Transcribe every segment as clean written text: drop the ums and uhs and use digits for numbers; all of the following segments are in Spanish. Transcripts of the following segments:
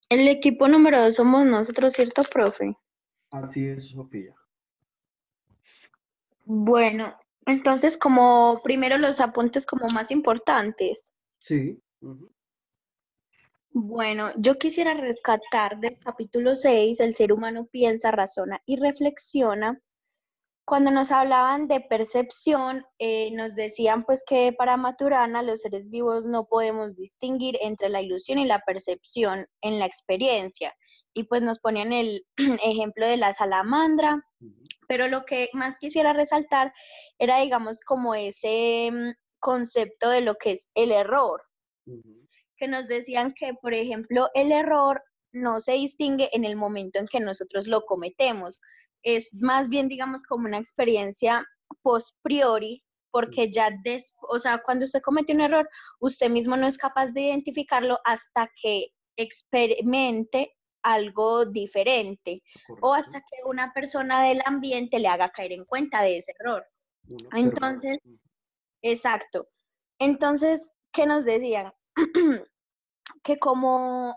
El equipo número 2 somos nosotros, ¿cierto, profe? Así es, Sofía. Bueno, entonces como primero los apuntes como más importantes. Sí. Ujú, Bueno, yo quisiera rescatar del capítulo 6, el ser humano piensa, razona y reflexiona. Cuando nos hablaban de percepción, nos decían pues que para Maturana los seres vivos no podemos distinguir entre la ilusión y la percepción en la experiencia. Y pues nos ponían el ejemplo de la salamandra, ujú, pero lo que más quisiera resaltar era, digamos, como ese concepto de lo que es el error, ujú, que nos decían que, por ejemplo, el error no se distingue en el momento en que nosotros lo cometemos. Es más bien, digamos, como una experiencia post priori, porque ya, o sea, cuando usted comete un error, usted mismo no es capaz de identificarlo hasta que experimente algo diferente o correcto. hasta que una persona del ambiente le haga caer en cuenta de ese error. Un observador. Entonces, Ujú, exacto. Entonces, ¿qué nos decían? que como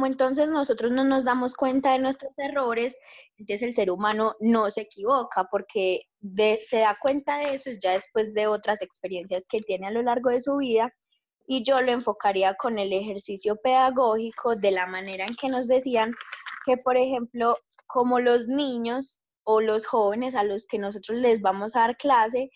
entonces nosotros no nos damos cuenta de nuestros errores, entonces el ser humano no se equivoca porque se da cuenta de eso ya después de otras experiencias que tiene a lo largo de su vida. Y yo lo enfocaría con el ejercicio pedagógico de la manera en que nos decían que, por ejemplo, como los niños o los jóvenes a los que nosotros les vamos a dar clase,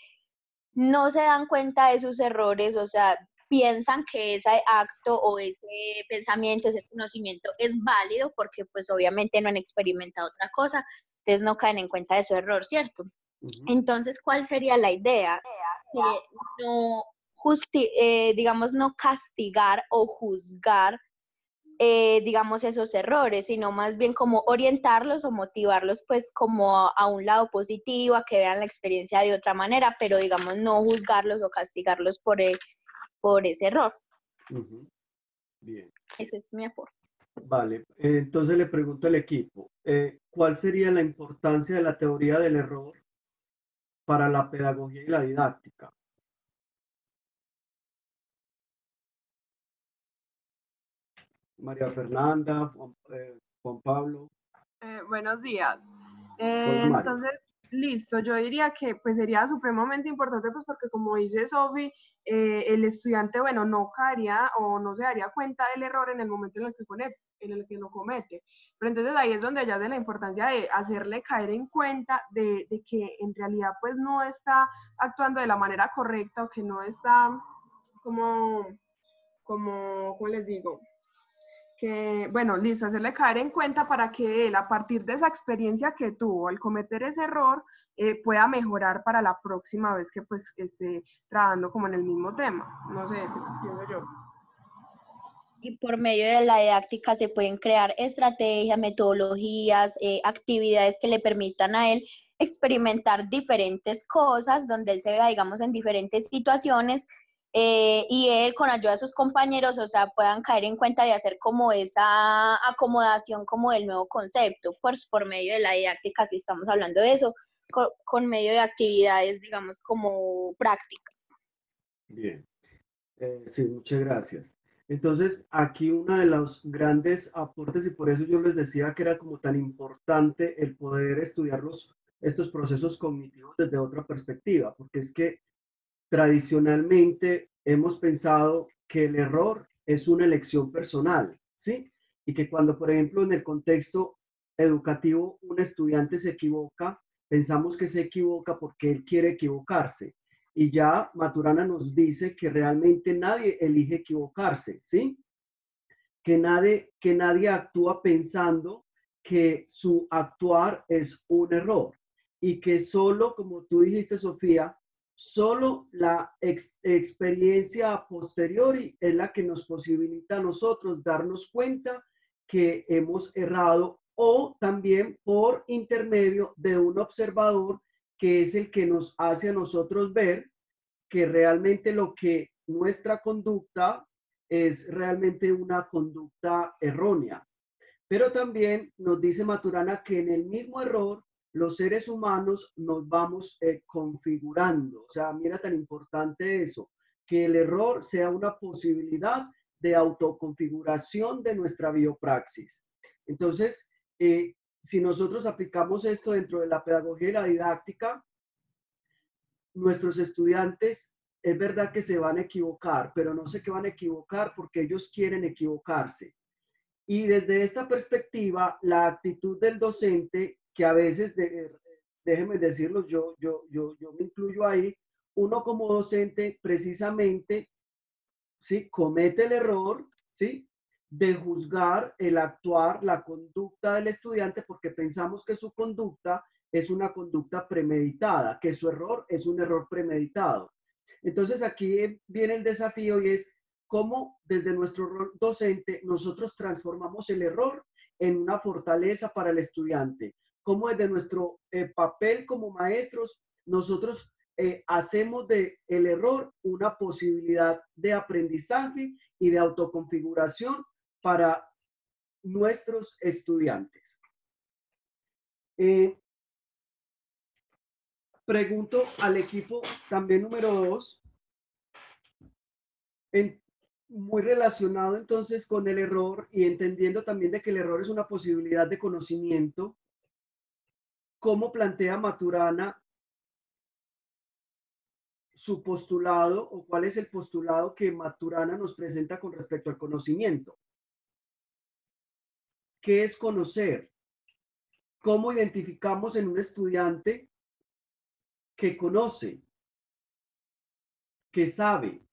no se dan cuenta de sus errores, o sea, piensan que ese acto o ese pensamiento, ese conocimiento es válido porque pues obviamente no han experimentado otra cosa, entonces no caen en cuenta de su error, ¿cierto? ujú, Entonces, ¿cuál sería la idea? Que no, digamos, no castigar o juzgar, digamos, esos errores, sino más bien como orientarlos o motivarlos pues como a un lado positivo, a que vean la experiencia de otra manera, pero digamos no juzgarlos o castigarlos por ese error. ujú. Bien. Ese es mi aporte. Vale. Entonces le pregunto al equipo, ¿cuál sería la importancia de la teoría del error para la pedagogía y la didáctica? María Fernanda, Juan Pablo. Buenos días. Hola Mario. Entonces, listo, yo diría que pues sería supremamente importante pues porque como dice Sofi, el estudiante, bueno, no caería o no se daría cuenta del error en el momento en el que lo comete. Pero entonces ahí es donde ya de la importancia de hacerle caer en cuenta de que en realidad pues no está actuando de la manera correcta o que no está como, ¿cómo les digo? Que, bueno, listo, hacerle caer en cuenta para que él, a partir de esa experiencia que tuvo al cometer ese error, pueda mejorar para la próxima vez que pues esté trabajando como en el mismo tema. No sé, pues, pienso yo. Y por medio de la didáctica se pueden crear estrategias, metodologías, actividades que le permitan a él experimentar diferentes cosas, donde él se vea, digamos, en diferentes situaciones, y él con ayuda de sus compañeros, o sea, puedan caer en cuenta de hacer como esa acomodación como del nuevo concepto, pues por medio de la didáctica, si estamos hablando de eso, con medio de actividades, digamos, como prácticas. Bien. Sí, muchas gracias. Entonces, aquí uno de los grandes aportes, y por eso yo les decía que era como tan importante el poder estudiar estos procesos cognitivos desde otra perspectiva, porque es que tradicionalmente hemos pensado que el error es una elección personal, ¿sí? Y que cuando, por ejemplo, en el contexto educativo un estudiante se equivoca, pensamos que se equivoca porque él quiere equivocarse. Y ya Maturana nos dice que realmente nadie elige equivocarse, ¿sí? Que nadie actúa pensando que su actuar es un error y que solo, como tú dijiste, Sofía, solo la experiencia a posteriori es la que nos posibilita a nosotros darnos cuenta que hemos errado o también por intermedio de un observador que es el que nos hace a nosotros ver que realmente lo que nuestra conducta es realmente una conducta errónea. Pero también nos dice Maturana que en el mismo error los seres humanos nos vamos configurando. O sea, mira tan importante eso, que el error sea una posibilidad de autoconfiguración de nuestra biopraxis. Entonces, si nosotros aplicamos esto dentro de la pedagogía y la didáctica, nuestros estudiantes es verdad que se van a equivocar, pero no sé qué van a equivocar porque ellos quieren equivocarse. Y desde esta perspectiva, la actitud del docente, que a veces, déjenme decirlo, yo me incluyo ahí, uno como docente precisamente, ¿sí?, comete el error, ¿sí?, de juzgar el actuar, la conducta del estudiante porque pensamos que su conducta es una conducta premeditada, que su error es un error premeditado. Entonces aquí viene el desafío y es cómo desde nuestro rol docente nosotros transformamos el error en una fortaleza para el estudiante. Cómo desde nuestro papel como maestros nosotros hacemos del error una posibilidad de aprendizaje y de autoconfiguración para nuestros estudiantes. Pregunto al equipo también número 2, muy relacionado entonces con el error y entendiendo también de que el error es una posibilidad de conocimiento. ¿Cómo plantea Maturana su postulado o cuál es el postulado que Maturana nos presenta con respecto al conocimiento? ¿Qué es conocer? ¿Cómo identificamos en un estudiante que conoce, que sabe?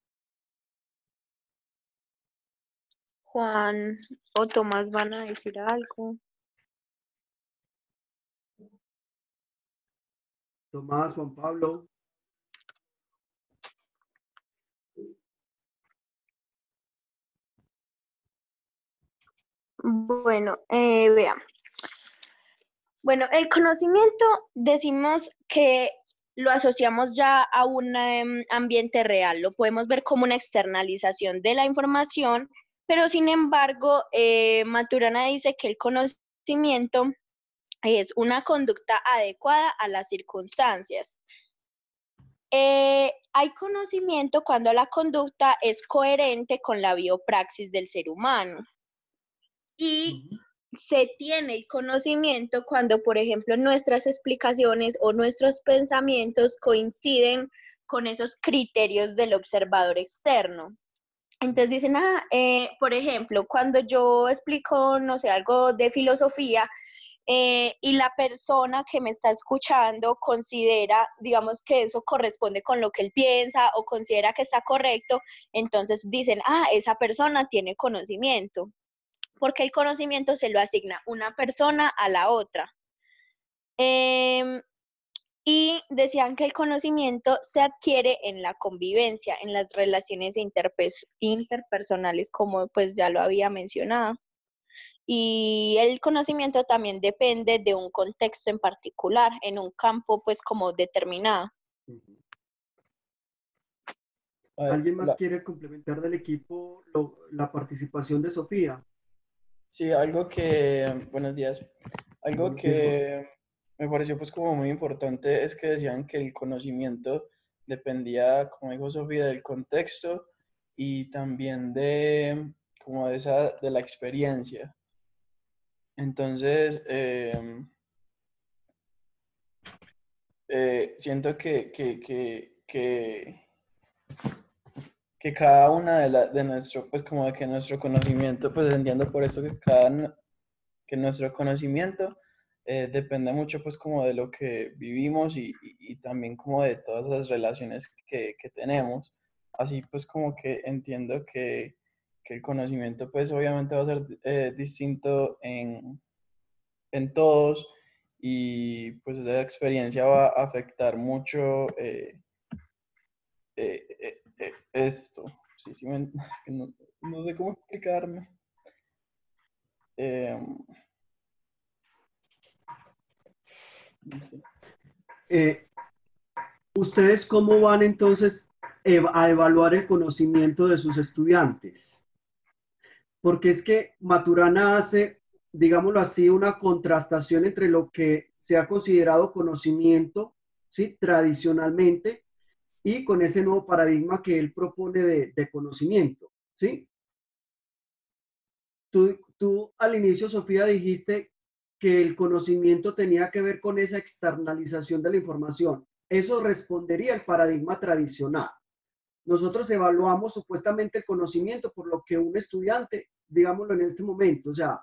Juan o Tomás van a decir algo. Tomás, Juan Pablo. Bueno, veamos. Bueno, el conocimiento decimos que lo asociamos ya a un ambiente real, lo podemos ver como una externalización de la información, pero sin embargo, Maturana dice que el conocimiento es una conducta adecuada a las circunstancias. Hay conocimiento cuando la conducta es coherente con la biopraxis del ser humano. Y se tiene el conocimiento cuando, por ejemplo, nuestras explicaciones o nuestros pensamientos coinciden con esos criterios del observador externo. Entonces dicen, por ejemplo, cuando yo explico, no sé, algo de filosofía, y la persona que me está escuchando considera, digamos, que eso corresponde con lo que él piensa o considera que está correcto, entonces dicen, esa persona tiene conocimiento, porque el conocimiento se lo asigna una persona a la otra. Y decían que el conocimiento se adquiere en la convivencia, en las relaciones interpersonales, como pues ya lo había mencionado. Y el conocimiento también depende de un contexto en particular, en un campo pues como determinado. ¿Alguien más quiere complementar del equipo la participación de Sofía? Sí, buenos días, algo que me pareció pues como muy importante es que decían que el conocimiento dependía, como dijo Sofía, del contexto y también de la experiencia. Entonces, siento que cada una de nuestro, pues como de que nuestro conocimiento, pues entiendo por eso que nuestro conocimiento depende mucho pues como de lo que vivimos y también como de todas las relaciones que tenemos. Así pues como que entiendo que el conocimiento pues obviamente va a ser distinto en todos y pues esa experiencia va a afectar mucho esto. Sí, sí, es que no sé cómo explicarme. No sé. ¿Ustedes cómo van entonces a evaluar el conocimiento de sus estudiantes? Porque es que Maturana hace, digámoslo así, una contrastación entre lo que se ha considerado conocimiento, ¿sí?, tradicionalmente, y con ese nuevo paradigma que él propone de conocimiento, ¿sí? Tú al inicio, Sofía, dijiste que el conocimiento tenía que ver con esa externalización de la información. Eso respondería al paradigma tradicional. Nosotros evaluamos supuestamente el conocimiento por lo que un estudiante, digámoslo en este momento, o sea,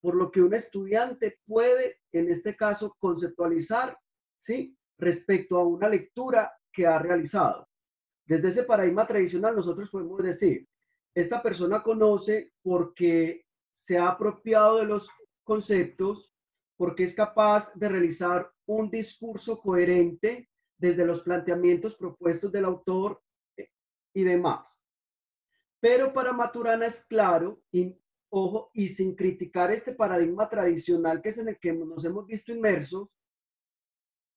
por lo que un estudiante puede, en este caso, conceptualizar, ¿sí? Respecto a una lectura que ha realizado. Desde ese paradigma tradicional, nosotros podemos decir, esta persona conoce porque se ha apropiado de los conceptos, porque es capaz de realizar un discurso coherente desde los planteamientos propuestos del autor y demás. Pero para Maturana es claro, y ojo, y sin criticar este paradigma tradicional que es en el que nos hemos visto inmersos,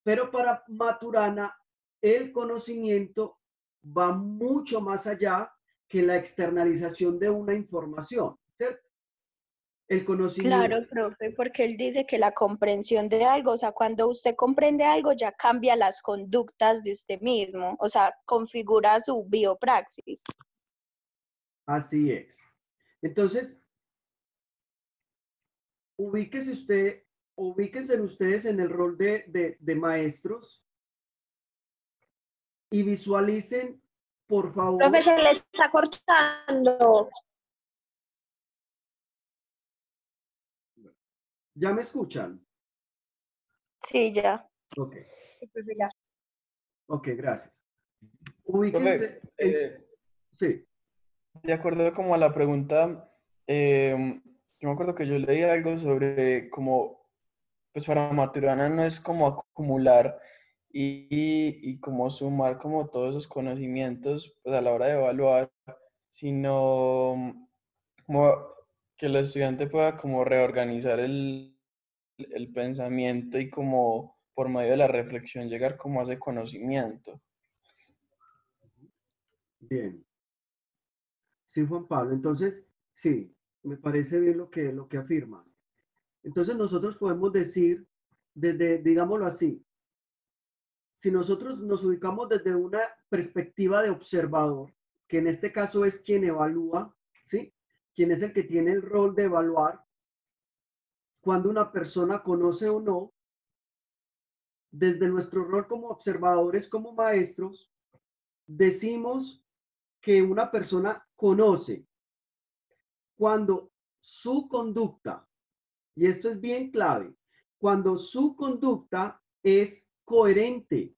pero para Maturana el conocimiento va mucho más allá que la externalización de una información, ¿cierto? El conocimiento. Claro, profe, porque él dice que la comprensión de algo, o sea, cuando usted comprende algo, ya cambia las conductas de usted mismo, o sea, configura su biopraxis. Así es. Entonces, ubíquense ustedes en el rol de maestros y visualicen, por favor. Profe, se le está cortando. ¿Ya me escuchan? Sí, ya. Ok, Profe, ya. ok, gracias. Profe, Ubíquense en sí, de acuerdo como a la pregunta, yo me acuerdo que yo leí algo sobre como, pues para Maturana no es como acumular y como sumar como todos esos conocimientos pues a la hora de evaluar, sino como que el estudiante pueda como reorganizar el pensamiento y como por medio de la reflexión llegar como a ese conocimiento. bien. Sí, Juan Pablo. Entonces, sí, me parece bien lo que afirmas. Entonces, nosotros podemos decir, desde, digámoslo así, si nosotros nos ubicamos desde una perspectiva de observador, que en este caso es quien evalúa, ¿sí? Quien es el que tiene el rol de evaluar cuando una persona conoce o no, desde nuestro rol como observadores, como maestros, decimos que una persona conoce cuando su conducta, y esto es bien clave, cuando su conducta es coherente.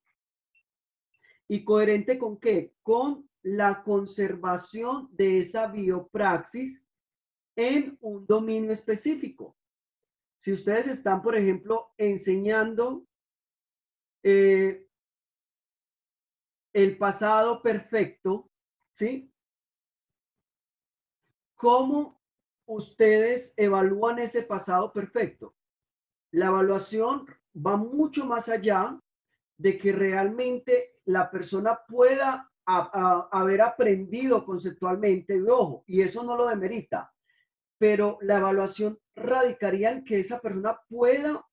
¿Y coherente con qué? Con la conservación de esa biopraxis en un dominio específico. Si ustedes están, por ejemplo, enseñando eh, el pasado perfecto, ¿sí? ¿Cómo ustedes evalúan ese pasado perfecto? La evaluación va mucho más allá de que realmente la persona pueda haber aprendido conceptualmente, y ojo, y eso no lo demerita, pero la evaluación radicaría en que esa persona pueda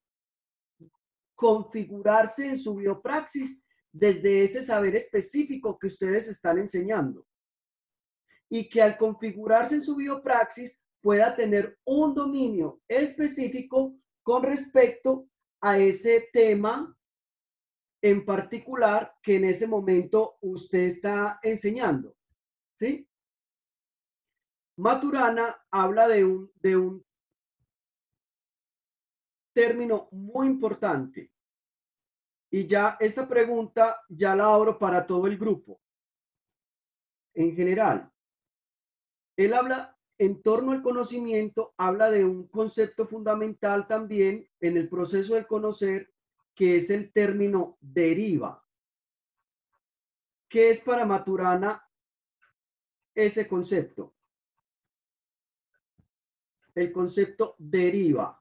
configurarse en su biopraxis desde ese saber específico que ustedes están enseñando y que al configurarse en su biopraxis pueda tener un dominio específico con respecto a ese tema en particular que en ese momento usted está enseñando, ¿sí? Maturana habla de un término muy importante y ya esta pregunta ya la abro para todo el grupo. En general, él habla en torno al conocimiento, habla de un concepto fundamental también en el proceso de conocer, que es el término deriva. ¿Qué es para Maturana ese concepto? El concepto deriva.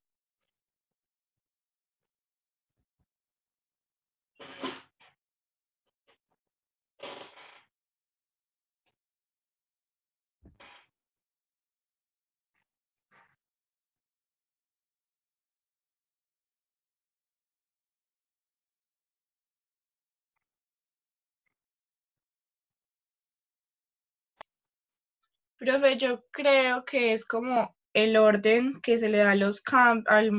Profe, yo creo que es como el orden que se le da a los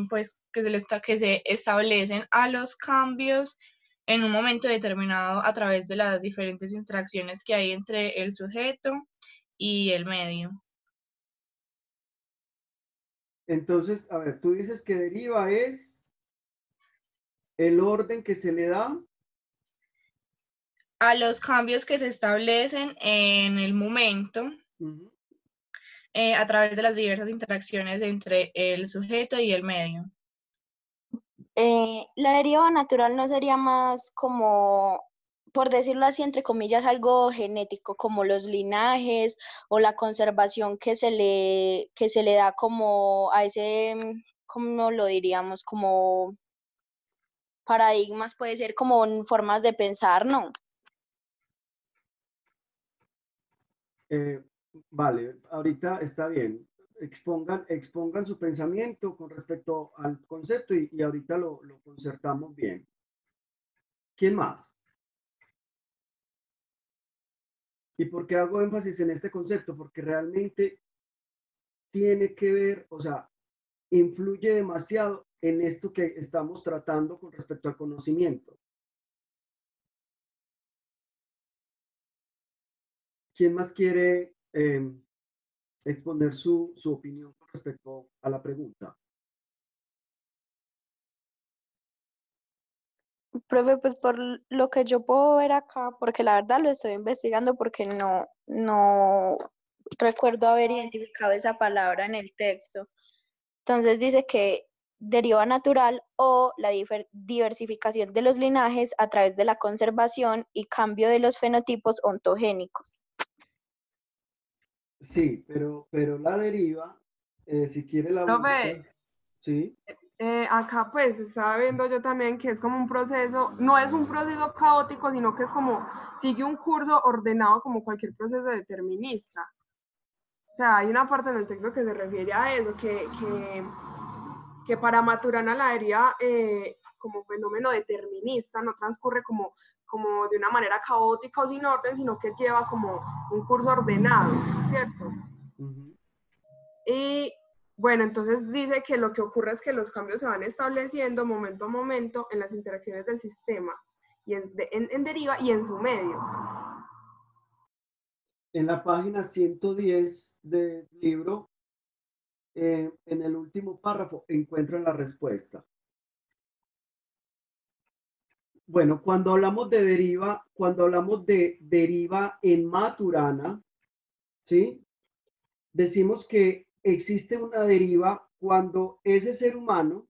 pues que se establecen a los cambios en un momento determinado a través de las diferentes interacciones que hay entre el sujeto y el medio. Entonces, a ver, tú dices que deriva es el orden que se le da a los cambios que se establecen en el momento a través de las diversas interacciones entre el sujeto y el medio. La deriva natural no sería más como, por decirlo así, entre comillas, algo genético, como los linajes o la conservación que se le da como a ese, ¿cómo lo diríamos? Como paradigmas, puede ser como formas de pensar, ¿no? Vale, ahorita está bien. Expongan su pensamiento con respecto al concepto y ahorita lo concertamos bien. ¿Quién más? ¿Y por qué hago énfasis en este concepto? Porque realmente tiene que ver, o sea, influye demasiado en esto que estamos tratando con respecto al conocimiento. ¿Quién más quiere exponer su opinión con respecto a la pregunta? Profe, pues por lo que yo puedo ver acá, porque la verdad lo estoy investigando porque no recuerdo haber identificado esa palabra en el texto. Entonces dice que deriva natural o la diversificación de los linajes a través de la conservación y cambio de los fenotipos ontogénicos. Sí, pero la deriva, si quiere la Profe, busca, sí. acá pues estaba viendo yo también que es como un proceso, no es un proceso caótico, sino que es como, sigue un curso ordenado como cualquier proceso determinista. O sea, hay una parte en el texto que se refiere a eso, que para Maturana la deriva como fenómeno determinista no transcurre como de una manera caótica o sin orden, sino que lleva como un curso ordenado, ¿cierto? Y bueno, entonces dice que lo que ocurre es que los cambios se van estableciendo momento a momento en las interacciones del sistema, y en deriva y en su medio. En la página 110 del libro, en el último párrafo, encuentran la respuesta. Bueno, cuando hablamos de deriva en Maturana, ¿sí? Decimos que existe una deriva cuando ese ser humano,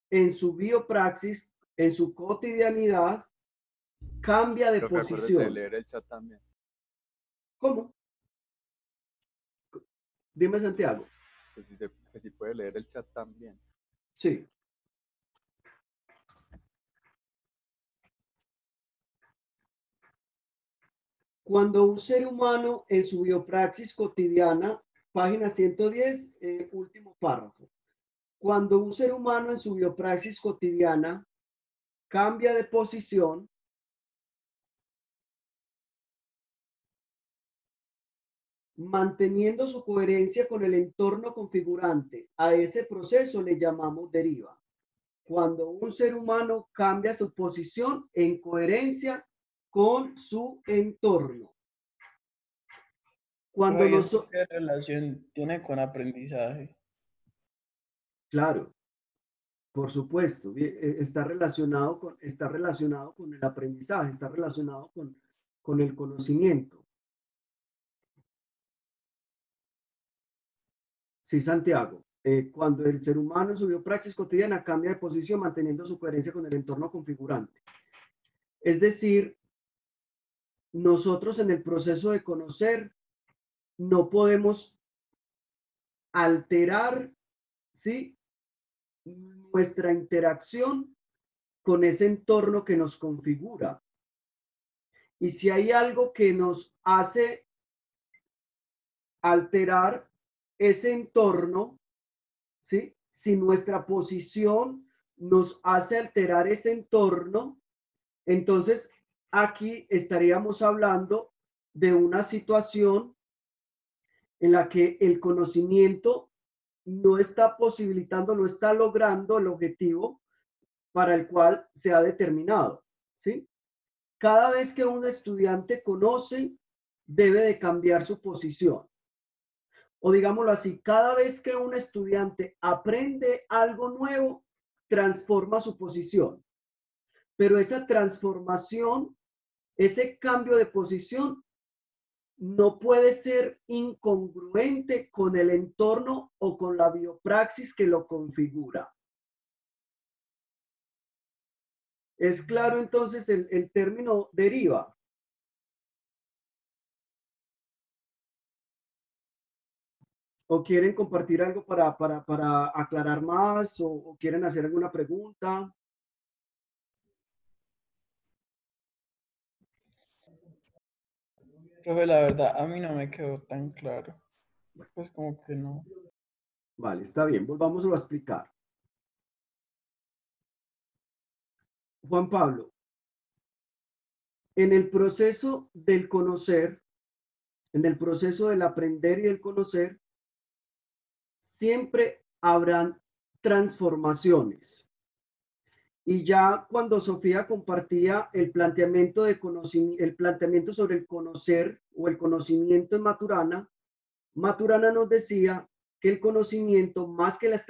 en su biopraxis, en su cotidianidad, cambia de Profe, acuérdese de posición. leer el chat también. ¿Cómo? Dime, Santiago. Que si puede leer el chat también. Sí. Cuando un ser humano en su biopraxis cotidiana, página 110, último párrafo. Cuando un ser humano en su biopraxis cotidiana cambia de posición, manteniendo su coherencia con el entorno configurante, a ese proceso le llamamos deriva. Cuando un ser humano cambia su posición en coherencia con su entorno. Cuando ¿Qué relación tiene con aprendizaje? Claro, por supuesto, está relacionado con el aprendizaje, está relacionado con el conocimiento. Sí, Santiago. Cuando el ser humano en su biopraxis cotidiana cambia de posición manteniendo su coherencia con el entorno configurante. Es decir, nosotros en el proceso de conocer no podemos alterar, ¿sí?, nuestra interacción con ese entorno que nos configura. Y si hay algo que nos hace alterar ese entorno, ¿sí?, si nuestra posición nos hace alterar ese entorno, entonces aquí estaríamos hablando de una situación en la que el conocimiento no está posibilitando, no está logrando el objetivo para el cual se ha determinado, ¿sí? Cada vez que un estudiante conoce, debe de cambiar su posición. O digámoslo así, cada vez que un estudiante aprende algo nuevo, transforma su posición. Pero esa transformación, ese cambio de posición, no puede ser incongruente con el entorno o con la biopraxis que lo configura. ¿Es claro entonces el término deriva? ¿O quieren compartir algo para aclarar más o quieren hacer alguna pregunta? Profe, la verdad, a mí no me quedó tan claro. Pues como que no. Vale, está bien, volvámoslo a explicar. Juan Pablo, en el proceso del conocer, en el proceso del aprender y del conocer, siempre habrán transformaciones. Y ya cuando Sofía compartía el planteamiento de conocimiento, el planteamiento sobre el conocer o el conocimiento en Maturana, Maturana nos decía que el conocimiento, más que la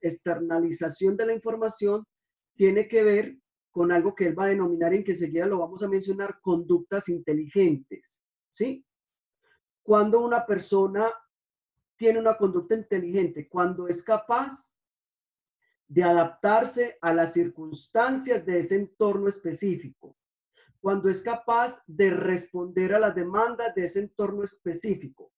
externalización de la información, tiene que ver con algo que él va a denominar, en que enseguida lo vamos a mencionar, conductas inteligentes, ¿sí? Cuando una persona tiene una conducta inteligente, cuando es capaz de adaptarse a las circunstancias de ese entorno específico, cuando es capaz de responder a las demandas de ese entorno específico,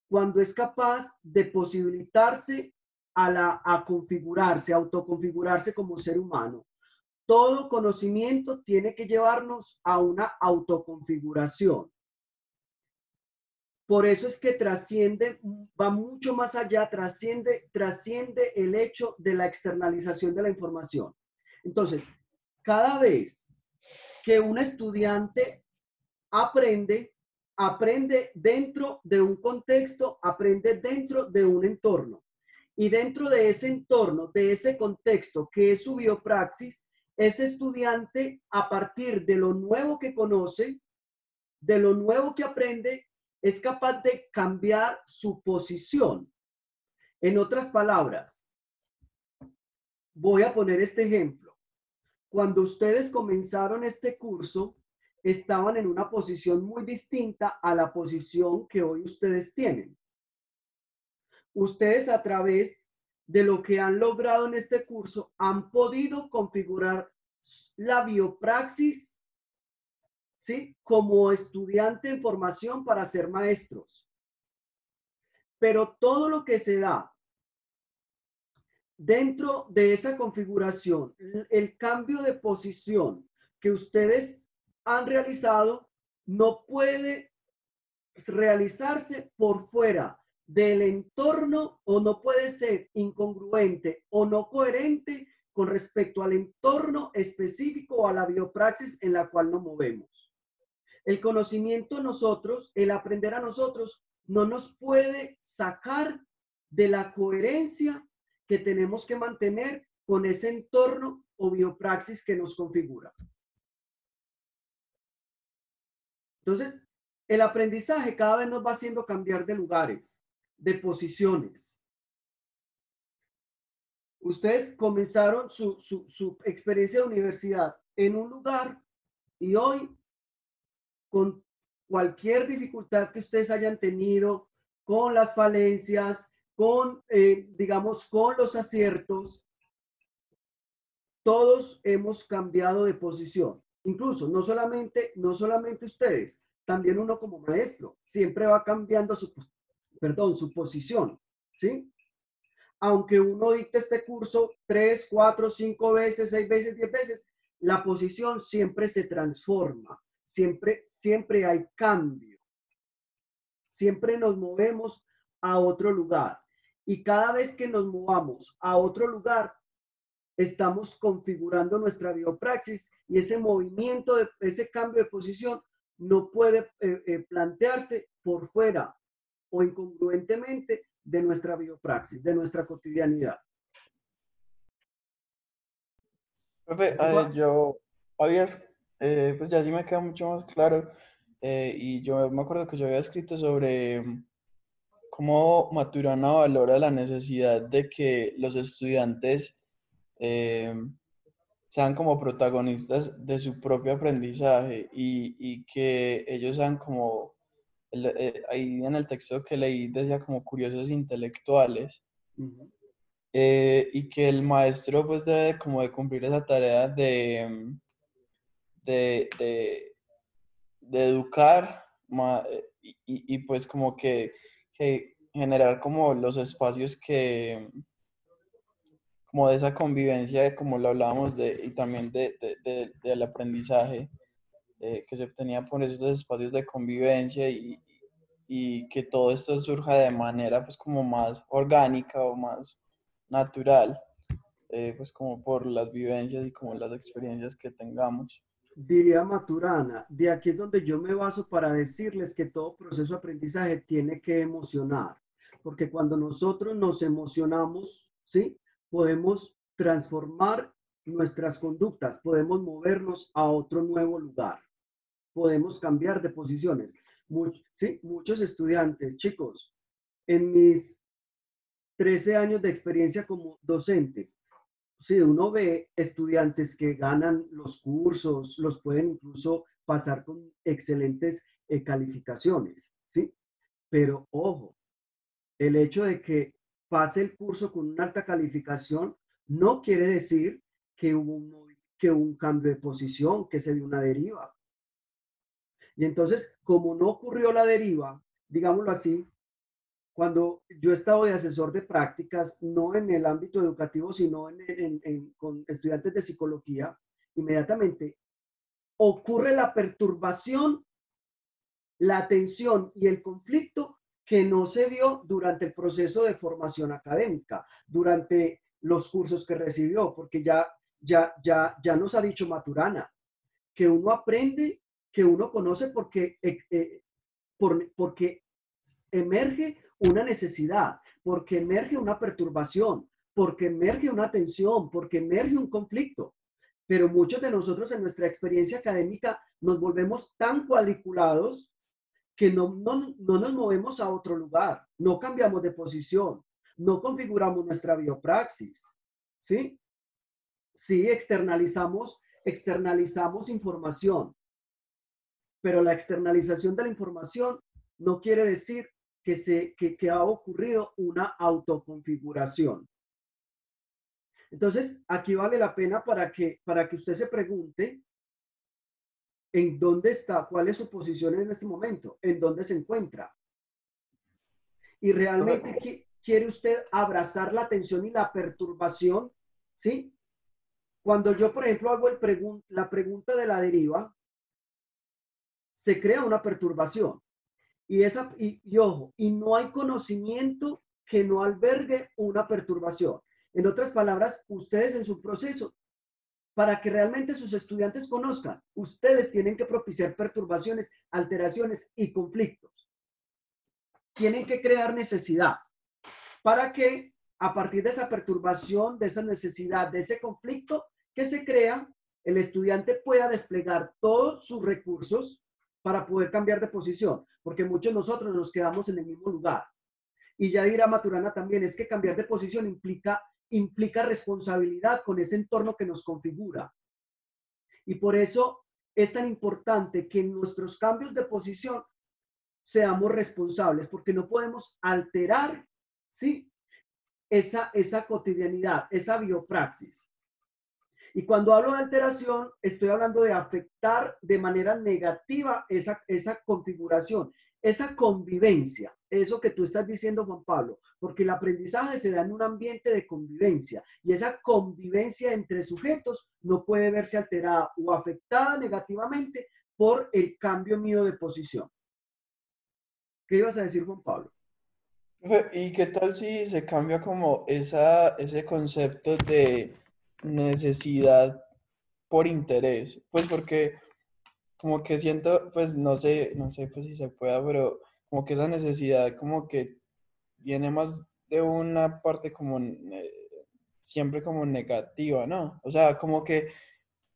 cuando es capaz de posibilitarse a configurarse, a autoconfigurarse como ser humano. Todo conocimiento tiene que llevarnos a una autoconfiguración. Por eso es que trasciende, va mucho más allá, trasciende el hecho de la externalización de la información. Entonces, cada vez que un estudiante aprende dentro de un contexto, aprende dentro de un entorno. Y dentro de ese entorno, de ese contexto que es su biopraxis, ese estudiante, a partir de lo nuevo que conoce, de lo nuevo que aprende, es capaz de cambiar su posición. En otras palabras, voy a poner este ejemplo. Cuando ustedes comenzaron este curso, estaban en una posición muy distinta a la posición que hoy ustedes tienen. Ustedes, a través de lo que han logrado en este curso, han podido configurar la biopraxis, ¿sí?, como estudiante en formación para ser maestros. Pero todo lo que se da dentro de esa configuración, el cambio de posición que ustedes han realizado, no puede realizarse por fuera del entorno, o no puede ser incongruente o no coherente con respecto al entorno específico o a la biopraxis en la cual nos movemos. El conocimiento nosotros, el aprender a nosotros, no nos puede sacar de la coherencia que tenemos que mantener con ese entorno o biopraxis que nos configura. Entonces, el aprendizaje cada vez nos va haciendo cambiar de lugares, de posiciones. Ustedes comenzaron su experiencia de universidad en un lugar y hoy, con cualquier dificultad que ustedes hayan tenido, con las falencias, con, digamos, con los aciertos, todos hemos cambiado de posición. Incluso, no solamente ustedes, también uno como maestro, siempre va cambiando su posición, ¿sí? Aunque uno dicte este curso 3, 4, 5 veces, 6 veces, 10 veces, la posición siempre se transforma, siempre hay cambio, siempre nos movemos a otro lugar. Y cada vez que nos movamos a otro lugar, estamos configurando nuestra biopraxis, y ese movimiento, ese cambio de posición no puede plantearse por fuera o incongruentemente de nuestra biopraxis, de nuestra cotidianidad. Profe, yo había, pues ya sí me queda mucho más claro, y yo me acuerdo que yo había escrito sobre cómo Maturana valora la necesidad de que los estudiantes eh, sean como protagonistas de su propio aprendizaje y que ellos sean como, ahí en el texto que leí decía como curiosos intelectuales. Ujú. Y que el maestro pues debe como de cumplir esa tarea de, de, de educar y pues como que generar como los espacios que, como de esa convivencia, como lo hablábamos y también del aprendizaje que se obtenía por esos espacios de convivencia y que todo esto surja de manera pues como más orgánica o más natural, pues como por las vivencias y como las experiencias que tengamos. Diría Maturana, de aquí es donde yo me baso para decirles que todo proceso de aprendizaje tiene que emocionar, porque cuando nosotros nos emocionamos, ¿sí? Podemos transformar nuestras conductas, podemos movernos a otro nuevo lugar, podemos cambiar de posiciones. ¿Sí? Muchos estudiantes, chicos, en mis 13 años de experiencia como docentes, si uno ve estudiantes que ganan los cursos, los pueden incluso pasar con excelentes calificaciones, ¿sí? Pero ojo, el hecho de que pase el curso con una alta calificación no quiere decir que hubo un cambio de posición, que se dio una deriva. Y entonces, como no ocurrió la deriva, digámoslo así, cuando yo he estado de asesor de prácticas, no en el ámbito educativo, sino con estudiantes de psicología, inmediatamente ocurre la perturbación, la tensión y el conflicto que no se dio durante el proceso de formación académica, durante los cursos que recibió, porque ya nos ha dicho Maturana, que uno aprende, que uno conoce porque emerge una necesidad, porque emerge una perturbación, porque emerge una tensión, porque emerge un conflicto. Pero muchos de nosotros en nuestra experiencia académica nos volvemos tan cuadriculados que no nos movemos a otro lugar, no cambiamos de posición, no configuramos nuestra biopraxis, ¿sí? Sí, externalizamos información, pero la externalización de la información no quiere decir que ha ocurrido una autoconfiguración. Entonces, aquí vale la pena para que usted se pregunte en dónde está, cuál es su posición en este momento, en dónde se encuentra. Y realmente quiere usted abrazar la tensión y la perturbación, ¿sí? Cuando yo, por ejemplo, hago la pregunta de la deriva, se crea una perturbación. Y ojo, y no hay conocimiento que no albergue una perturbación. En otras palabras, ustedes en su proceso, para que realmente sus estudiantes conozcan, ustedes tienen que propiciar perturbaciones, alteraciones y conflictos. Tienen que crear necesidad para que a partir de esa perturbación, de esa necesidad, de ese conflicto que se crea, el estudiante pueda desplegar todos sus recursos para poder cambiar de posición, porque muchos de nosotros nos quedamos en el mismo lugar. Y ya dirá Maturana también, es que cambiar de posición implica responsabilidad con ese entorno que nos configura. Y por eso es tan importante que en nuestros cambios de posición seamos responsables, porque no podemos alterar, ¿sí? Esa cotidianidad, esa biopraxis. Y cuando hablo de alteración, estoy hablando de afectar de manera negativa esa configuración, esa convivencia, eso que tú estás diciendo, Juan Pablo, porque el aprendizaje se da en un ambiente de convivencia y esa convivencia entre sujetos no puede verse alterada o afectada negativamente por el cambio mío de posición. ¿Qué ibas a decir, Juan Pablo? ¿Y qué tal si se cambia como ese concepto de necesidad por interés? Pues porque como que siento, pues no sé pues si se pueda, pero como que esa necesidad como que viene más de una parte como siempre como negativa, ¿no? O sea, como que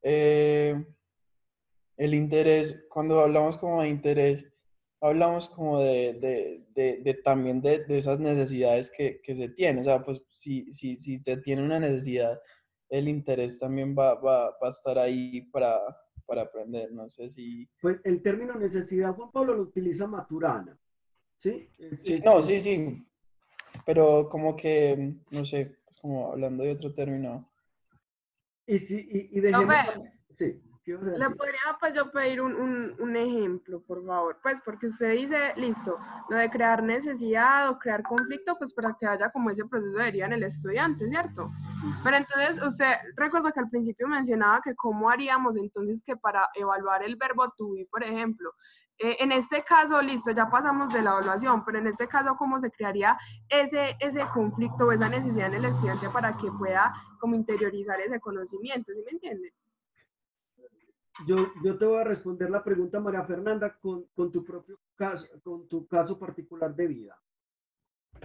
el interés, cuando hablamos como de interés, hablamos como de también de esas necesidades que se tienen. O sea, pues si se tiene una necesidad, el interés también va a estar ahí para aprender. No sé si... Pues el término necesidad, Juan Pablo, lo utiliza Maturana, ¿sí? Sí, no, sí, sí, pero como que, no sé, es como hablando de otro término. Y dejemos... Profe, Sí, ¿qué ibas a le decir? podría pues yo pedir un ejemplo, por favor. Pues porque usted dice, listo, lo de crear necesidad o crear conflicto, pues para que haya como ese proceso de herida en el estudiante, ¿cierto? Pero entonces usted recuerda que al principio mencionaba que cómo haríamos entonces que para evaluar el verbo to be, por ejemplo. En este caso, listo, ya pasamos de la evaluación, pero en este caso, ¿cómo se crearía ese conflicto o esa necesidad en el estudiante para que pueda como interiorizar ese conocimiento? ¿Sí me entiende? Yo te voy a responder la pregunta, María Fernanda, con tu propio caso, con tu caso particular de vida.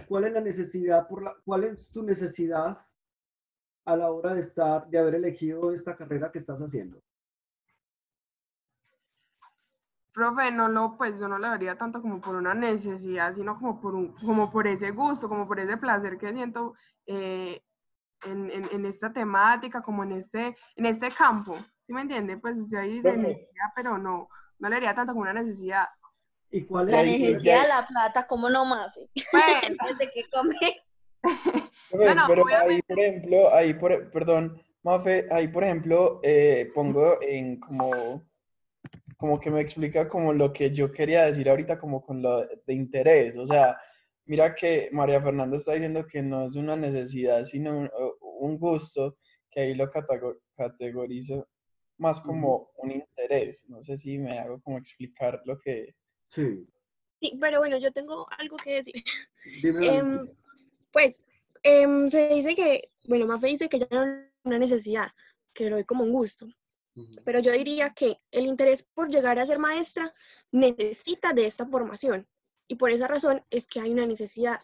¿Cuál es la necesidad cuál es tu necesidad a la hora de haber elegido esta carrera que estás haciendo? Profe, pues yo no lo vería tanto como por una necesidad, sino como por ese gusto, como por ese placer que siento en esta temática, como en este campo. ¿Sí me entiende? Pues usted ahí dice Profe, necesidad, pero no lo vería tanto como una necesidad. ¿Y cuál y La es? ahí, y necesidad de ahí- la plata, ¿cómo no, Mafe? Bueno, Desde que come. profe, bueno, pero ahí, obviamente, por ejemplo, perdón, Mafe, ahí, por ejemplo, pongo en como que me explica como lo que yo quería decir ahorita como con lo de interés. O sea, mira que María Fernanda está diciendo que no es una necesidad, sino un gusto, que ahí lo categorizo más Ujú. como un interés. No sé si me hago como explicar lo que... Sí, Sí, pero bueno, yo tengo algo que decir. dímelo, Em, Lucía. pues, se dice que, bueno, Mafe dice que ya no es una necesidad, que lo ve como un gusto. Ujú. Pero yo diría que el interés por llegar a ser maestra necesita de esta formación. Y por esa razón es que hay una necesidad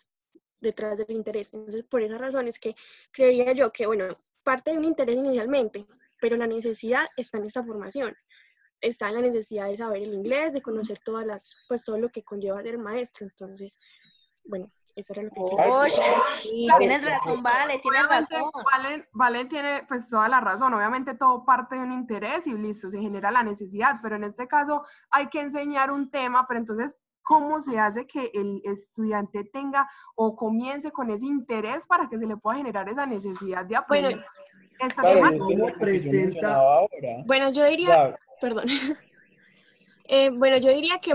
detrás del interés. Entonces, por esa razón es que creería yo que, bueno, parte de un interés inicialmente, pero la necesidad está en esta formación. Está en la necesidad de saber el inglés, de conocer pues todo lo que conlleva ser maestro. Entonces, bueno, eso era lo que quería Oh, decir. sí, Claro, tienes razón, porque- vale, tienes obviamente razón. Valen tiene pues toda la razón, obviamente todo parte de un interés y listo, se genera la necesidad, pero en este caso hay que enseñar un tema, pero entonces, ¿cómo se hace que el estudiante tenga o comience con ese interés para que se le pueda generar esa necesidad de Bueno, aprender esta claro, y temática? es que es ¿Cómo lo que yo presenta? mencionaba ahora. bueno, yo O diría, sea, perdón, bueno, yo diría que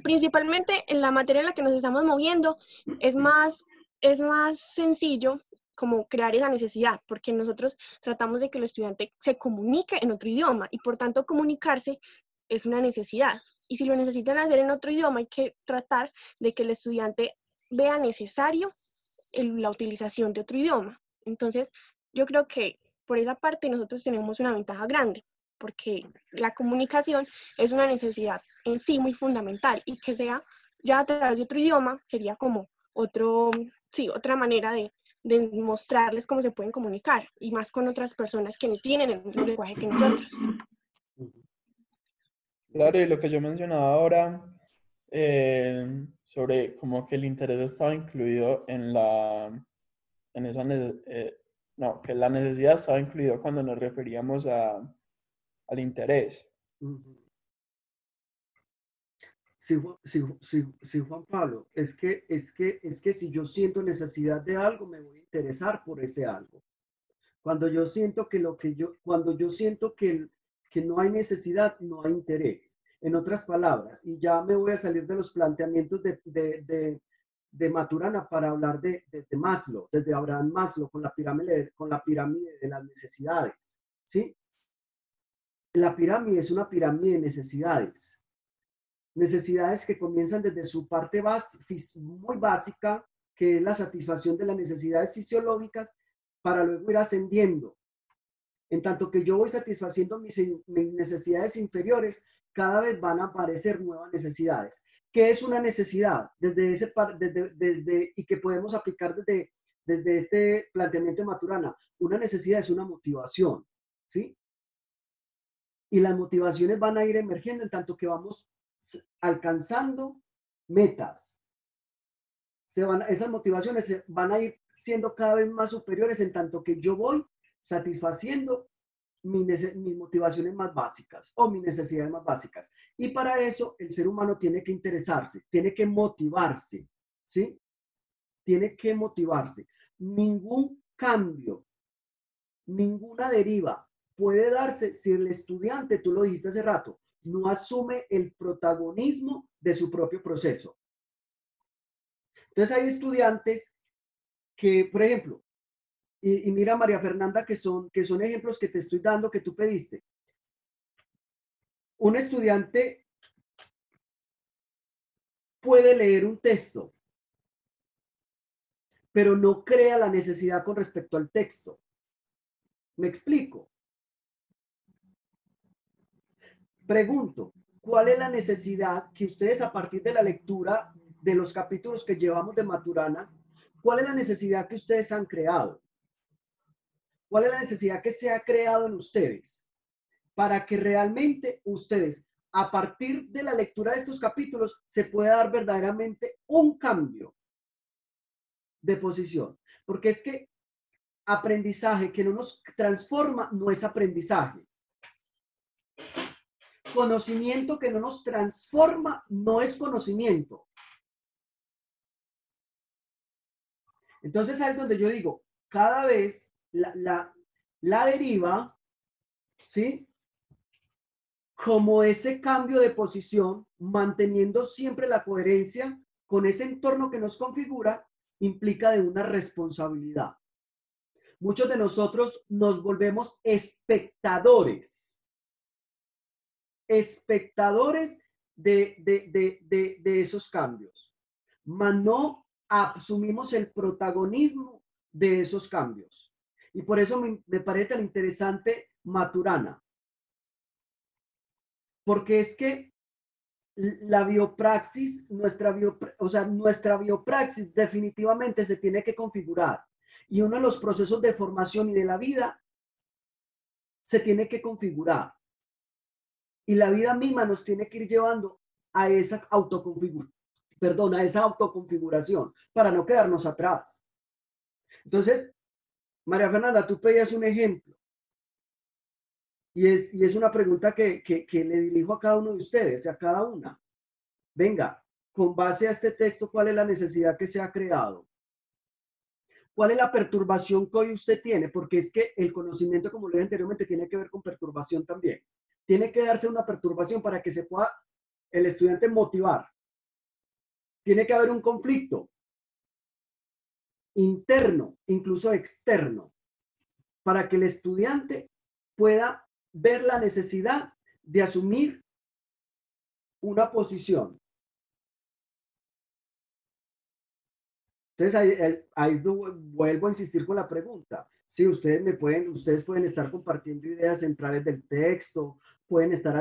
principalmente en la materia en la que nos estamos moviendo es más sencillo como crear esa necesidad, porque nosotros tratamos de que el estudiante se comunique en otro idioma y por tanto comunicarse es una necesidad. Y si lo necesitan hacer en otro idioma, hay que tratar de que el estudiante vea necesario la utilización de otro idioma. Entonces, yo creo que por esa parte nosotros tenemos una ventaja grande, porque la comunicación es una necesidad en sí muy fundamental y que sea ya a través de otro idioma sería como otra manera de mostrarles cómo se pueden comunicar y más con otras personas que no tienen el mismo lenguaje que nosotros. claro, y lo que yo mencionaba ahora sobre como que el interés estaba incluido en esa, no, que la necesidad estaba incluida cuando nos referíamos al interés. Ujú. Sí, sí, Juan Pablo, es que si yo siento necesidad de algo, me voy a interesar por ese algo. Cuando yo siento cuando yo siento que no hay necesidad, no hay interés. En otras palabras, y ya me voy a salir de los planteamientos de Maturana para hablar de Maslow, desde Abraham Maslow, con la pirámide de las necesidades, ¿sí? La pirámide es una pirámide de necesidades. Necesidades que comienzan desde su parte muy básica, que es la satisfacción de las necesidades fisiológicas, para luego ir ascendiendo. En tanto que yo voy satisfaciendo mis necesidades inferiores, cada vez van a aparecer nuevas necesidades. ¿Qué es una necesidad? Y que podemos aplicar desde este planteamiento de Maturana. Una necesidad es una motivación, ¿sí? Y las motivaciones van a ir emergiendo en tanto que vamos alcanzando metas. Esas motivaciones van a ir siendo cada vez más superiores en tanto que yo voy satisfaciendo mis motivaciones más básicas o mis necesidades más básicas. Y para eso el ser humano tiene que interesarse, tiene que motivarse, ¿sí? Tiene que motivarse. Ningún cambio, ninguna deriva puede darse si el estudiante, tú lo dijiste hace rato, no asume el protagonismo de su propio proceso. Entonces hay estudiantes que, por ejemplo, y mira María Fernanda, que son ejemplos que te estoy dando, que tú pediste. Un estudiante puede leer un texto, pero no crea la necesidad con respecto al texto. ¿Me explico? Pregunto, ¿cuál es la necesidad que ustedes a partir de la lectura de los capítulos que llevamos de Maturana, cuál es la necesidad que ustedes han creado? ¿Cuál es la necesidad que se ha creado en ustedes para que realmente ustedes, a partir de la lectura de estos capítulos, se pueda dar verdaderamente un cambio de posición? Porque es que aprendizaje que no nos transforma no es aprendizaje. Conocimiento que no nos transforma no es conocimiento. Entonces ahí es donde yo digo, cada vez la deriva, ¿sí? Como ese cambio de posición, manteniendo siempre la coherencia con ese entorno que nos configura, implica de una responsabilidad. Muchos de nosotros nos volvemos espectadores de esos cambios, mas no asumimos el protagonismo de esos cambios. Y por eso me parece tan interesante Maturana, porque es que la biopraxis, nuestra biopraxis definitivamente se tiene que configurar. Y uno de los procesos de formación y de la vida se tiene que configurar. Y la vida misma nos tiene que ir llevando a esa autoconfiguración para no quedarnos atrás. Entonces, María Fernanda, tú pedías un ejemplo. Y es una pregunta que le dirijo a cada uno de ustedes, a cada una. Venga, con base a este texto, ¿cuál es la necesidad que se ha creado? ¿Cuál es la perturbación que hoy usted tiene? Porque es que el conocimiento, como lo dije anteriormente, tiene que ver con perturbación también. Tiene que darse una perturbación para que se pueda el estudiante motivar. Tiene que haber un conflicto interno, incluso externo, para que el estudiante pueda ver la necesidad de asumir una posición. Entonces, ahí vuelvo a insistir con la pregunta. Sí, ustedes pueden estar compartiendo ideas centrales del texto, pueden estar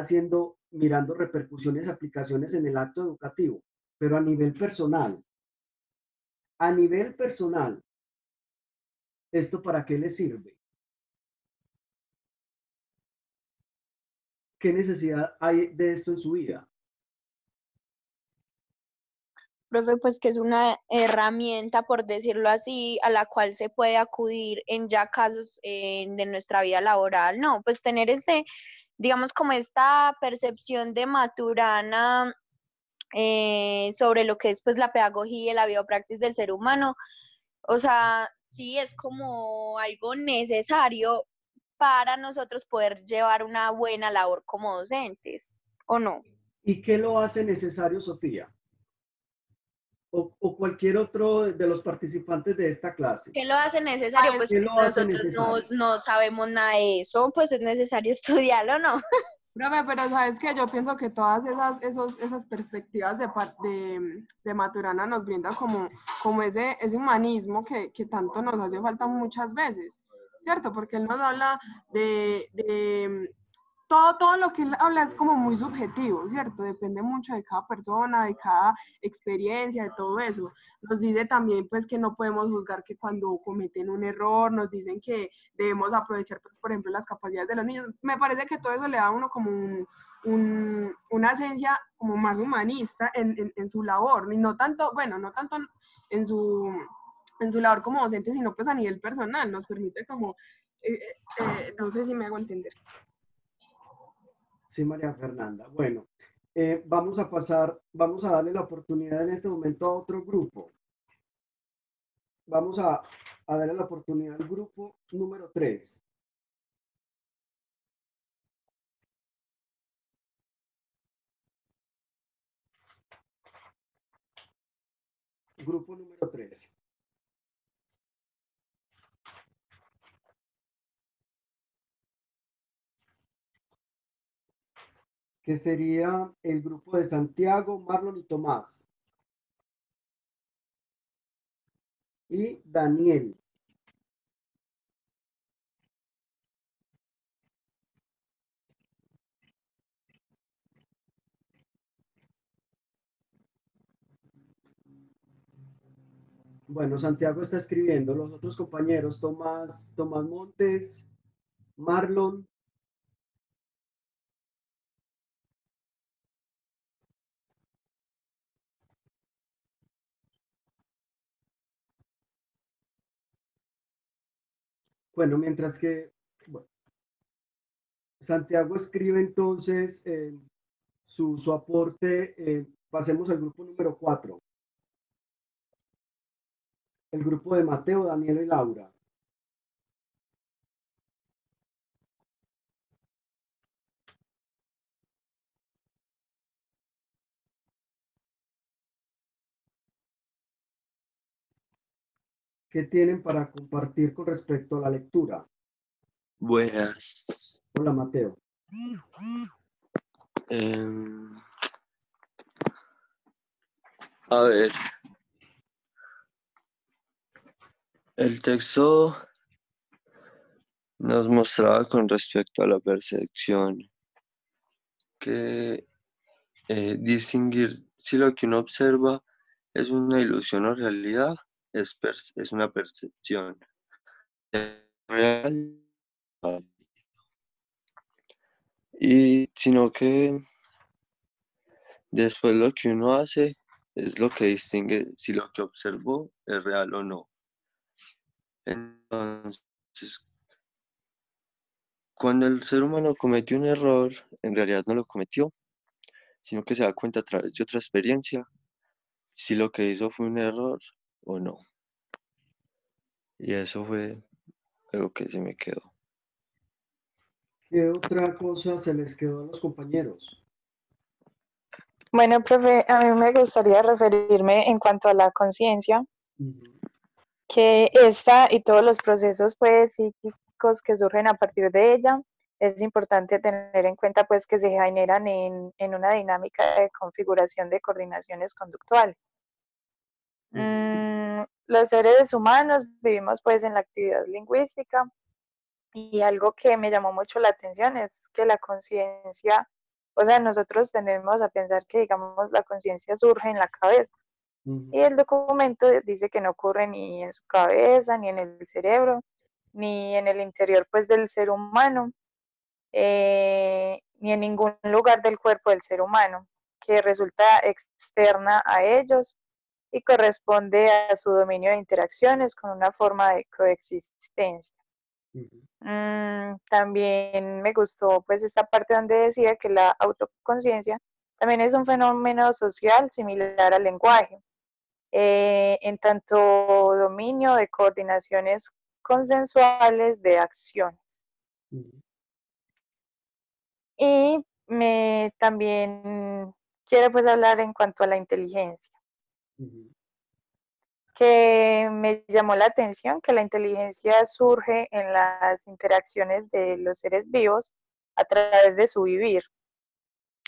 mirando repercusiones y aplicaciones en el acto educativo, pero a nivel personal, ¿esto para qué les sirve? ¿Qué necesidad hay de esto en su vida? Profe, pues que es una herramienta, por decirlo así, a la cual se puede acudir en ya casos de nuestra vida laboral, ¿no? Pues tener digamos, como esta percepción de Maturana sobre lo que es pues la pedagogía y la biopraxis del ser humano, o sea, sí es como algo necesario para nosotros poder llevar una buena labor como docentes, ¿o no? ¿Y qué lo hace necesario, Sofía? O cualquier otro de los participantes de esta clase. ¿Qué lo hace necesario? Pues ¿Qué lo hace nosotros necesario? no sabemos nada de eso, pues es necesario estudiarlo, ¿no? Profe, pero sabes que yo pienso que todas esas perspectivas de Maturana nos brindan como ese humanismo que tanto nos hace falta muchas veces, ¿cierto? Porque él nos habla todo lo que él habla es como muy subjetivo, ¿cierto? Depende mucho de cada persona, de cada experiencia, de todo eso. Nos dice también pues que no podemos juzgar que cuando cometen un error, nos dicen que debemos aprovechar pues por ejemplo las capacidades de los niños. Me parece que todo eso le da a uno como una esencia como más humanista en su labor, y no tanto, bueno, no tanto en su labor como docente, sino pues a nivel personal, nos permite como, no sé si me hago entender. Sí, María Fernanda. Bueno, vamos a darle la oportunidad en este momento a otro grupo. Vamos a darle la oportunidad al grupo número 3. Grupo número 3. Que sería el grupo de Santiago, Marlon y Tomás. Y Daniel. Bueno, Santiago está escribiendo. Los otros compañeros, Tomás Montes, Marlon. Bueno, mientras que bueno, Santiago escribe entonces su aporte, pasemos al grupo número 4. El grupo de Mateo, Daniel y Laura. ¿Qué tienen para compartir con respecto a la lectura? Buenas. Hola, Mateo. A ver, el texto nos mostraba con respecto a la percepción que distinguir si lo que uno observa es una ilusión o realidad es una percepción real, y sino que después lo que uno hace es lo que distingue si lo que observó es real o no. Entonces, cuando el ser humano cometió un error, en realidad no lo cometió, sino que se da cuenta a través de otra experiencia si lo que hizo fue un error o no. Y eso fue algo que se me quedó. ¿Qué otra cosa se les quedó a los compañeros? Bueno, profe, a mí me gustaría referirme en cuanto a la conciencia, que esta y todos los procesos pues psíquicos que surgen a partir de ella, es importante tener en cuenta pues que se generan en una dinámica de configuración de coordinaciones conductuales. Los seres humanos vivimos pues en la actividad lingüística, y algo que me llamó mucho la atención es que la conciencia, o sea, nosotros tendemos a pensar que, digamos, la conciencia surge en la cabeza. Y el documento dice que no ocurre ni en su cabeza, ni en el cerebro, ni en el interior, pues, del ser humano, ni en ningún lugar del cuerpo del ser humano, que resulta externa a ellos y corresponde a su dominio de interacciones con una forma de coexistencia. También me gustó pues esta parte donde decía que la autoconciencia también es un fenómeno social similar al lenguaje, en tanto dominio de coordinaciones consensuales de acciones. Y también quiero pues hablar en cuanto a la inteligencia, que me llamó la atención que la inteligencia surge en las interacciones de los seres vivos a través de su vivir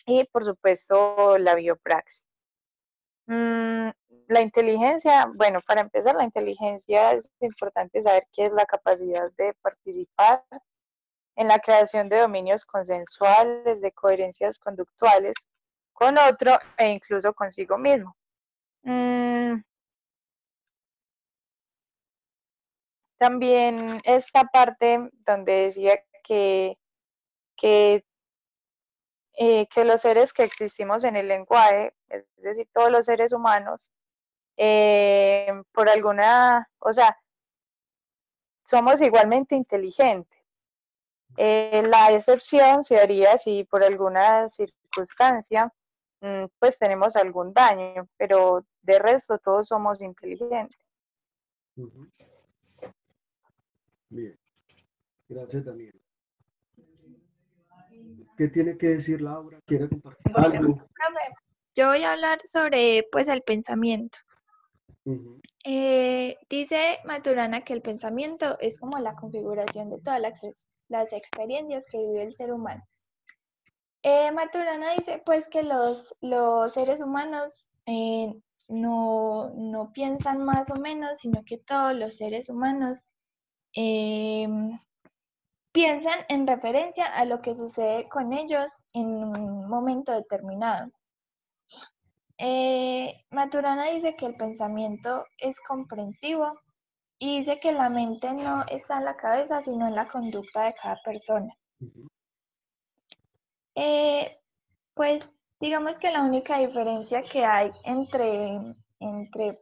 y, por supuesto, la biopraxis. La inteligencia, bueno, para empezar, la inteligencia es importante saber qué es la capacidad de participar en la creación de dominios consensuales, de coherencias conductuales con otro e incluso consigo mismo. También esta parte donde decía que los seres que existimos en el lenguaje, es decir, todos los seres humanos, por alguna, o sea, somos igualmente inteligentes. La excepción se haría si por alguna circunstancia pues tenemos algún daño, pero de resto todos somos inteligentes. Bien, gracias Daniel. ¿Qué tiene que decir Laura? ¿Quiere compartir algo? Profe, yo voy a hablar sobre pues el pensamiento. Dice Maturana que el pensamiento es como la configuración de todas las experiencias que vive el ser humano. Maturana dice pues que los seres humanos no piensan más o menos, sino que todos los seres humanos piensan en referencia a lo que sucede con ellos en un momento determinado. Maturana dice que el pensamiento es comprensivo y dice que la mente no está en la cabeza, sino en la conducta de cada persona. Pues digamos que la única diferencia que hay entre,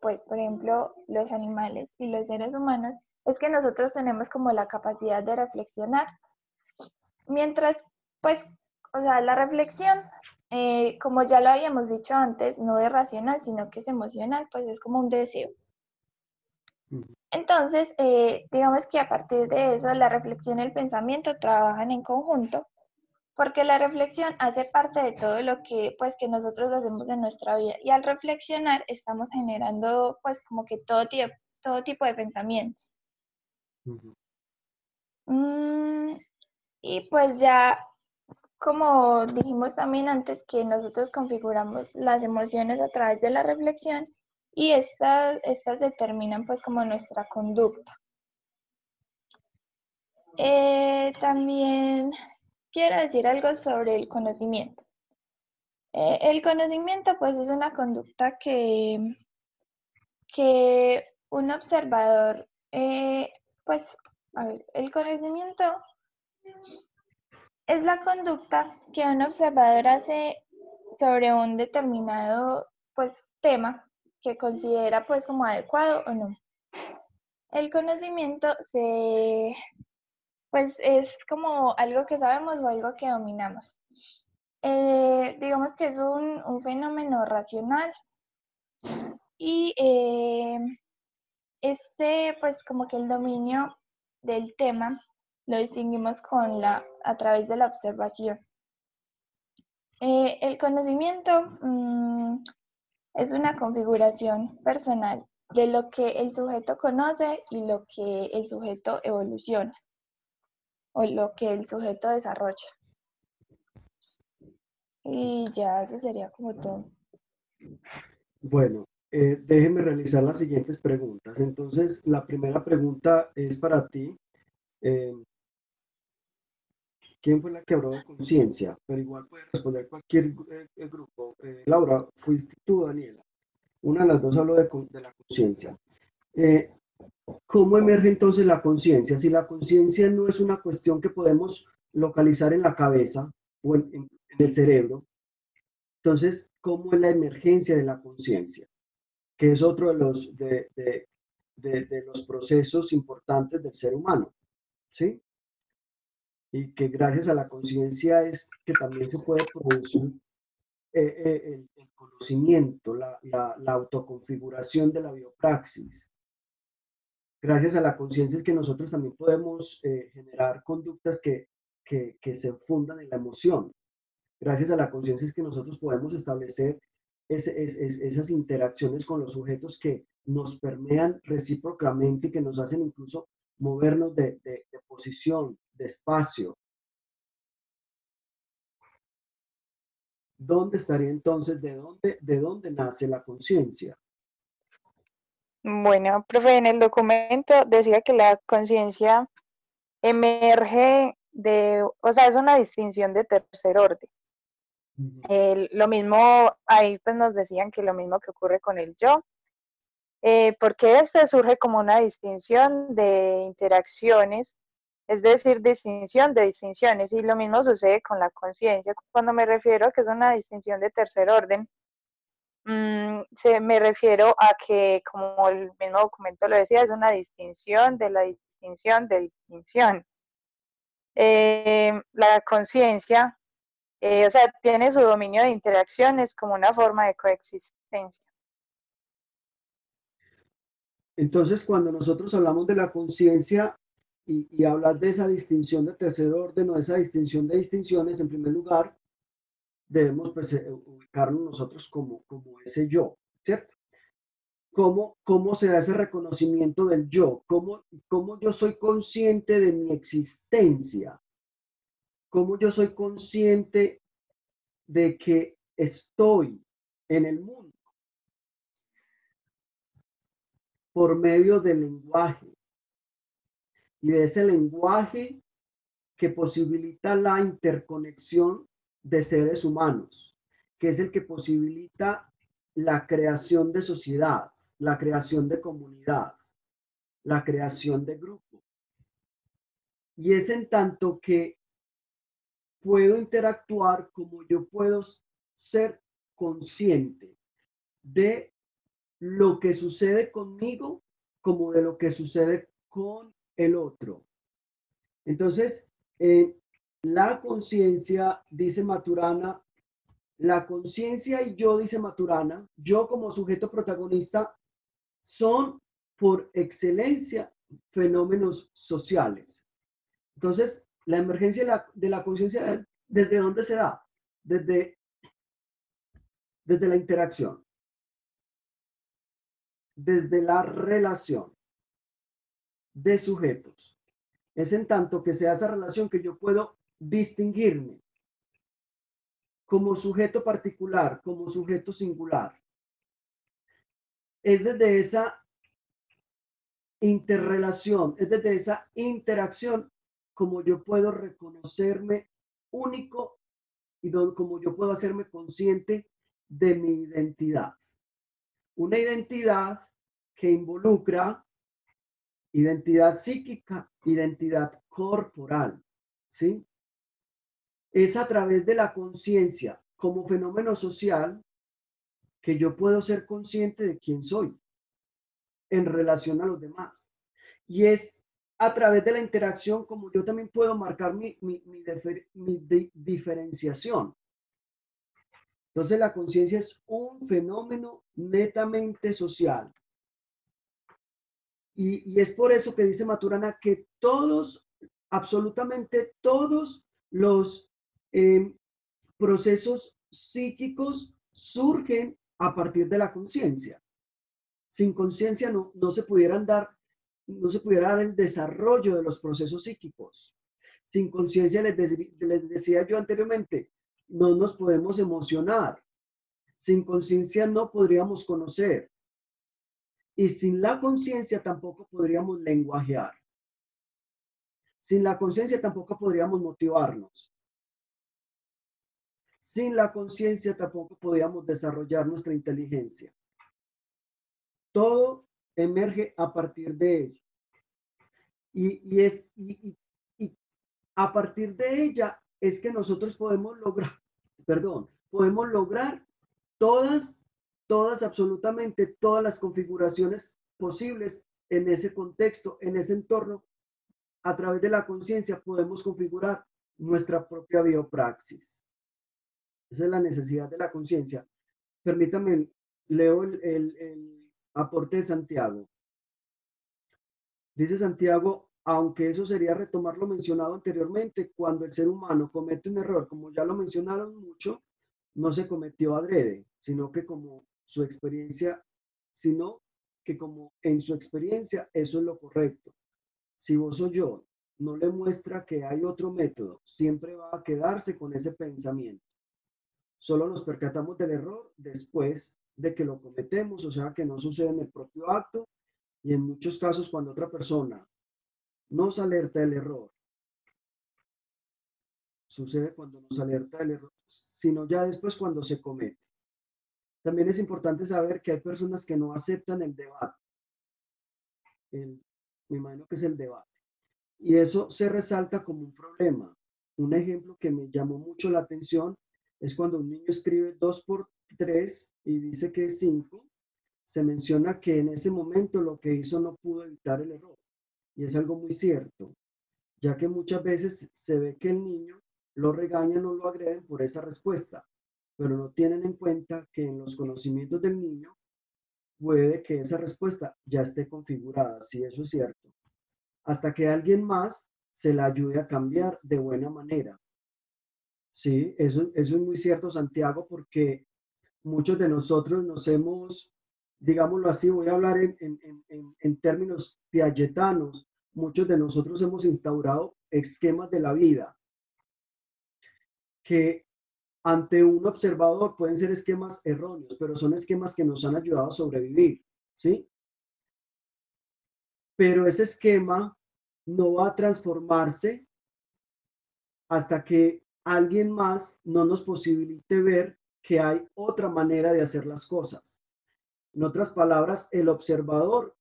pues, por ejemplo, los animales y los seres humanos es que nosotros tenemos como la capacidad de reflexionar. Mientras, pues, o sea, la reflexión, como ya lo habíamos dicho antes, no es racional, sino que es emocional, pues es como un deseo. Entonces, digamos que a partir de eso, la reflexión y el pensamiento trabajan en conjunto, porque la reflexión hace parte de todo lo que, pues, que nosotros hacemos en nuestra vida. Y al reflexionar estamos generando, pues, como que todo tipo de pensamientos. Y pues ya, como dijimos también antes, que nosotros configuramos las emociones a través de la reflexión y estas determinan pues como nuestra conducta. También quiero decir algo sobre el conocimiento. El conocimiento pues es una conducta que un observador, pues, a ver, el conocimiento es la conducta que un observador hace sobre un determinado pues tema que considera pues como adecuado o no. El conocimiento pues es como algo que sabemos o algo que dominamos. Digamos que es un fenómeno racional y pues como que el dominio del tema lo distinguimos a través de la observación. El conocimiento es una configuración personal de lo que el sujeto conoce y lo que el sujeto evoluciona o lo que el sujeto desarrolla. Y ya, eso sería como todo. Bueno, déjeme realizar las siguientes preguntas. Entonces, la primera pregunta es para ti. ¿Quién fue la que habló de conciencia? Pero igual puede responder cualquier grupo. Laura, fuiste tú, Daniela. Una de las dos habló de la conciencia. ¿Cómo emerge entonces la conciencia? Si la conciencia no es una cuestión que podemos localizar en la cabeza o en el cerebro, entonces, ¿cómo es la emergencia de la conciencia? Que es otro de los procesos importantes del ser humano, ¿sí? Y que gracias a la conciencia es que también se puede producir el conocimiento, la autoconfiguración de la biopraxis. Gracias a la conciencia es que nosotros también podemos generar conductas que se fundan en la emoción. Gracias a la conciencia es que nosotros podemos establecer esas interacciones con los sujetos que nos permean recíprocamente y que nos hacen incluso movernos de posición, de espacio. ¿Dónde estaría entonces, de dónde nace la conciencia? Bueno, profe, en el documento decía que la conciencia emerge o sea, es una distinción de tercer orden. Lo mismo, ahí pues nos decían que lo mismo que ocurre con el yo, porque este surge como una distinción de interacciones, es decir, distinción de distinciones, y lo mismo sucede con la conciencia. Cuando me refiero a que es una distinción de tercer orden, me refiero a que, como el mismo documento lo decía, es una distinción de la distinción de distinción. La conciencia, o sea, tiene su dominio de interacciones como una forma de coexistencia. Entonces, cuando nosotros hablamos de la conciencia y hablar de esa distinción de tercer orden o esa distinción de distinciones, en primer lugar, debemos pues, ubicarnos nosotros como ese yo, ¿cierto? ¿Cómo se da ese reconocimiento del yo? ¿Cómo yo soy consciente de mi existencia? ¿Cómo yo soy consciente de que estoy en el mundo? Por medio del lenguaje. Y de ese lenguaje que posibilita la interconexión de seres humanos, que es el que posibilita la creación de sociedad, la creación de comunidad, la creación de grupo. Y es en tanto que puedo interactuar como yo puedo ser consciente de lo que sucede conmigo como de lo que sucede con el otro. Entonces, la conciencia, dice Maturana, la conciencia y yo, dice Maturana, yo como sujeto protagonista, son por excelencia fenómenos sociales. Entonces, la emergencia de la conciencia, ¿desde dónde se da? Desde la interacción, desde la relación de sujetos. Es en tanto que sea esa relación que yo puedo distinguirme como sujeto particular, como sujeto singular. Es desde esa interrelación, es desde esa interacción como yo puedo reconocerme único y como yo puedo hacerme consciente de mi identidad. Una identidad que involucra identidad psíquica, identidad corporal, ¿sí? Es a través de la conciencia como fenómeno social que yo puedo ser consciente de quién soy en relación a los demás. Y es a través de la interacción como yo también puedo marcar mi diferenciación. Entonces la conciencia es un fenómeno netamente social. Y es por eso que dice Maturana que todos, absolutamente todos los procesos psíquicos surgen a partir de la conciencia. Sin conciencia no se pudiera dar el desarrollo de los procesos psíquicos. Sin conciencia, les decía yo anteriormente, no nos podemos emocionar. Sin conciencia no podríamos conocer. Y sin la conciencia tampoco podríamos lenguajear. Sin la conciencia tampoco podríamos motivarnos. Sin la conciencia tampoco podríamos desarrollar nuestra inteligencia. Todo emerge a partir de ello. Y a partir de ella es que nosotros podemos lograr todas, absolutamente todas las configuraciones posibles en ese contexto, en ese entorno. A través de la conciencia podemos configurar nuestra propia biopraxis. Esa es la necesidad de la conciencia. Permítame, leo el aporte de Santiago. Dice Santiago, aunque eso sería retomar lo mencionado anteriormente, cuando el ser humano comete un error, como ya lo mencionaron mucho, no se cometió adrede, sino que como en su experiencia eso es lo correcto. Si vos o yo no le muestra que hay otro método, siempre va a quedarse con ese pensamiento. Solo nos percatamos del error después de que lo cometemos, o sea que no sucede en el propio acto, y en muchos casos cuando otra persona nos alerta del error sucede cuando nos alerta del error, sino ya después cuando se comete. También es importante saber que hay personas que no aceptan el debate. Me imagino que es el debate. Y eso se resalta como un problema. Un ejemplo que me llamó mucho la atención es cuando un niño escribe 2 por 3 y dice que es 5. Se menciona que en ese momento lo que hizo no pudo evitar el error. Y es algo muy cierto, ya que muchas veces se ve que el niño lo regañan o lo agreden por esa respuesta, pero no tienen en cuenta que en los conocimientos del niño puede que esa respuesta ya esté configurada, si eso es cierto, hasta que alguien más se la ayude a cambiar de buena manera. Sí, eso es muy cierto, Santiago, porque muchos de nosotros nos hemos, digámoslo así, voy a hablar en términos piagetanos, muchos de nosotros hemos instaurado esquemas de la vida que ante un observador pueden ser esquemas erróneos, pero son esquemas que nos han ayudado a sobrevivir, ¿sí? Pero ese esquema no va a transformarse hasta que alguien más no nos posibilite ver que hay otra manera de hacer las cosas. En otras palabras, el observador,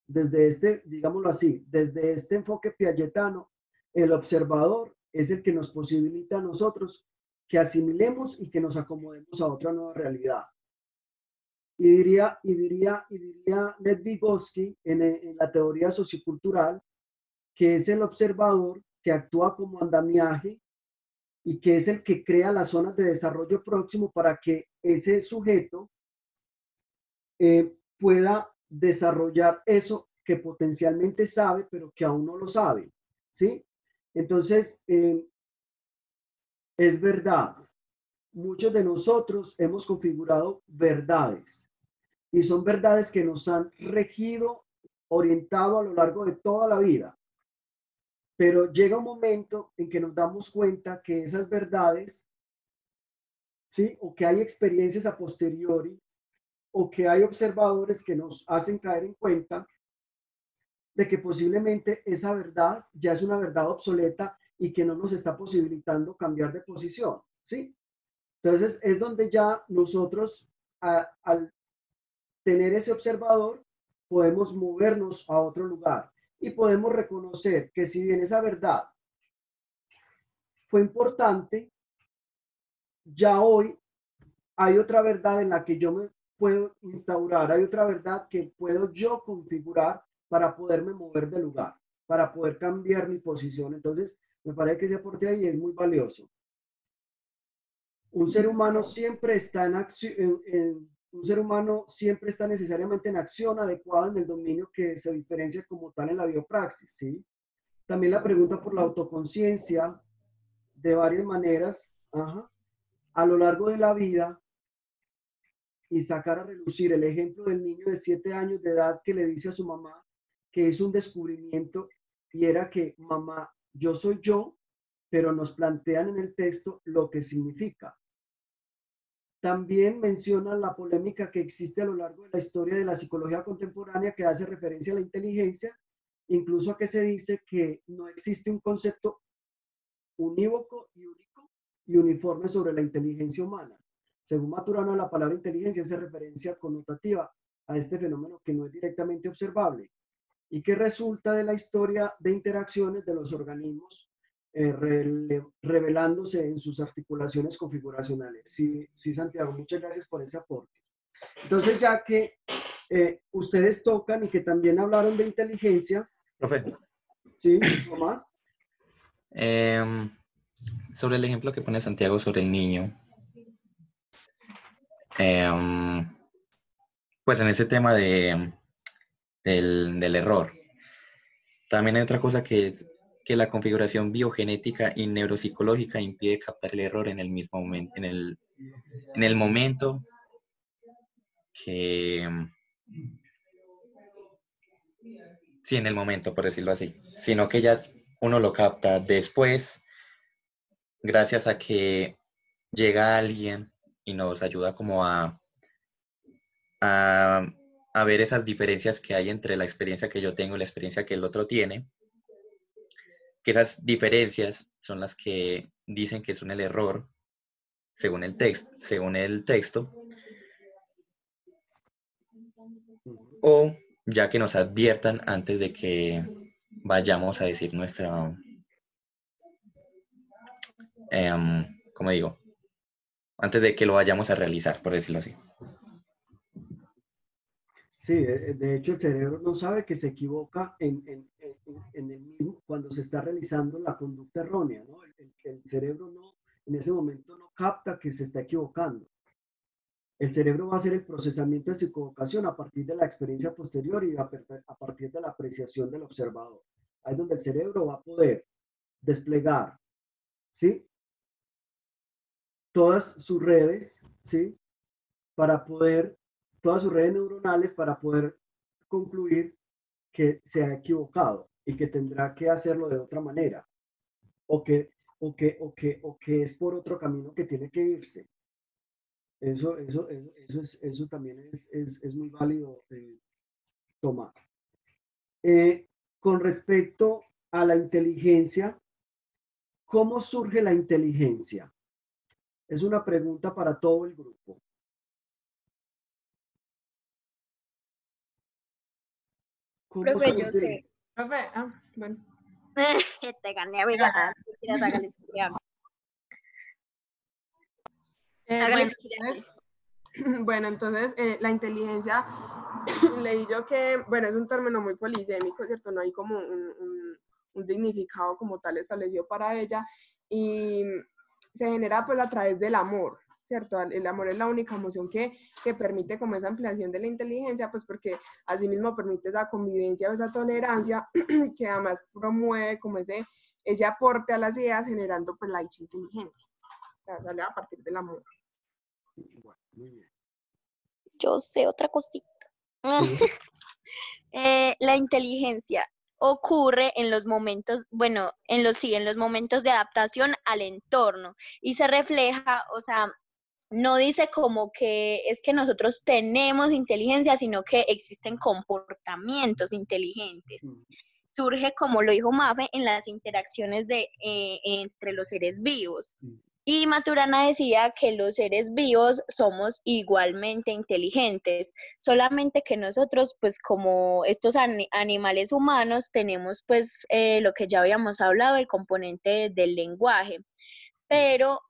desde este, digámoslo así, desde este enfoque piagetano, el observador es el que nos posibilita a nosotros que asimilemos y que nos acomodemos a otra nueva realidad. Y diría Lev Vygotsky en la teoría sociocultural que es el observador que actúa como andamiaje y que es el que crea las zonas de desarrollo próximo para que ese sujeto pueda desarrollar eso que potencialmente sabe, pero que aún no lo sabe, ¿sí? Entonces, es verdad, muchos de nosotros hemos configurado verdades y son verdades que nos han regido, orientado a lo largo de toda la vida. Pero llega un momento en que nos damos cuenta que esas verdades, ¿sí? O que hay experiencias a posteriori, o que hay observadores que nos hacen caer en cuenta de que posiblemente esa verdad ya es una verdad obsoleta y que no nos está posibilitando cambiar de posición, ¿sí? Entonces es donde ya nosotros, al tener ese observador, podemos movernos a otro lugar y podemos reconocer que si bien esa verdad fue importante, ya hoy hay otra verdad en la que yo me puedo instaurar, hay otra verdad que puedo yo configurar para poderme mover de lugar, para poder cambiar mi posición. Entonces, me parece que ese aporte ahí es muy valioso. Un ser humano siempre está en acción, un ser humano siempre está necesariamente en acción adecuada en el dominio que se diferencia como tal en la biopraxis, ¿sí? También la pregunta por la autoconciencia de varias maneras, a lo largo de la vida, y sacar a relucir el ejemplo del niño de 7 años de edad que le dice a su mamá que es un descubrimiento y era que mamá, yo soy yo, pero nos plantean en el texto lo que significa. También mencionan la polémica que existe a lo largo de la historia de la psicología contemporánea que hace referencia a la inteligencia, incluso a que se dice que no existe un concepto unívoco y único y uniforme sobre la inteligencia humana. Según Maturana, la palabra inteligencia hace referencia connotativa a este fenómeno que no es directamente observable y que resulta de la historia de interacciones de los organismos revelándose en sus articulaciones configuracionales. Sí, sí, Santiago, muchas gracias por ese aporte. Entonces, ya que ustedes tocan y que también hablaron de inteligencia. Profe. Sí, Tomás. Sobre el ejemplo que pone Santiago sobre el niño. Pues en ese tema del error. También hay otra cosa que es que la configuración biogenética y neuropsicológica impide captar el error en el mismo momento, en el momento que... Sí, en el momento, por decirlo así. Sino que ya uno lo capta después, gracias a que llega alguien y nos ayuda como a ver esas diferencias que hay entre la experiencia que yo tengo y la experiencia que el otro tiene. que esas diferencias son las que dicen que son el error según el texto, o ya que nos adviertan antes de que vayamos a decir nuestra, ¿cómo digo? Antes de que lo vayamos a realizar, por decirlo así. Sí, de hecho el cerebro no sabe que se equivoca en el mismo, cuando se está realizando la conducta errónea, ¿no? El cerebro no, en ese momento no capta que se está equivocando. El cerebro va a hacer el procesamiento de su equivocación a partir de la experiencia posterior y a partir de la apreciación del observador. Ahí es donde el cerebro va a poder desplegar, ¿sí?, todas sus redes, ¿sí?, todas sus redes neuronales para poder concluir que se ha equivocado y que tendrá que hacerlo de otra manera, o que es por otro camino que tiene que irse. Eso también es muy válido, Tomás. Con respecto a la inteligencia, ¿cómo surge la inteligencia? Es una pregunta para todo el grupo. ¿Cómo Profe, yo surge? sé. Profe, bueno. Te gané, amiga. Hágale si quiere. Hágale Bueno, si quiere. bueno, entonces la inteligencia, leí yo que, bueno, es un término muy polisémico, ¿cierto? No hay como un significado como tal establecido para ella, y se genera pues a través del amor, ¿cierto? El amor es la única emoción que permite como esa ampliación de la inteligencia, pues porque asimismo permite esa convivencia o esa tolerancia que además promueve como ese aporte a las ideas, generando pues la dicha inteligencia. O sea, sale a partir del amor. Bueno, muy bien. Yo sé otra cosita. Sí. La inteligencia ocurre en los momentos, bueno, en los momentos de adaptación al entorno y se refleja, o sea, no dice como que es que nosotros tenemos inteligencia, sino que existen comportamientos inteligentes. Surge, como lo dijo Mafe, en las interacciones entre los seres vivos. Y Maturana decía que los seres vivos somos igualmente inteligentes, solamente que nosotros, pues como estos animales humanos, tenemos pues lo que ya habíamos hablado, el componente del lenguaje, pero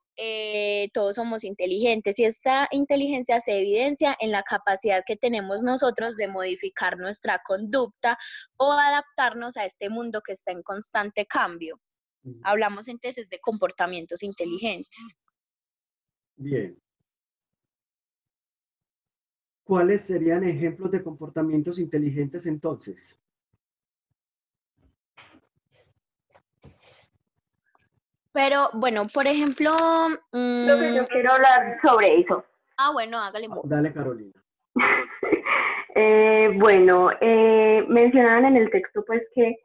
todos somos inteligentes y esta inteligencia se evidencia en la capacidad que tenemos nosotros de modificar nuestra conducta o adaptarnos a este mundo que está en constante cambio. Hablamos entonces de comportamientos inteligentes. Bien. ¿Cuáles serían ejemplos de comportamientos inteligentes entonces? Pero bueno, por ejemplo... Lo que yo quiero hablar sobre eso. Bueno, hágale. Dale, Carolina. Bueno, mencionaban en el texto pues que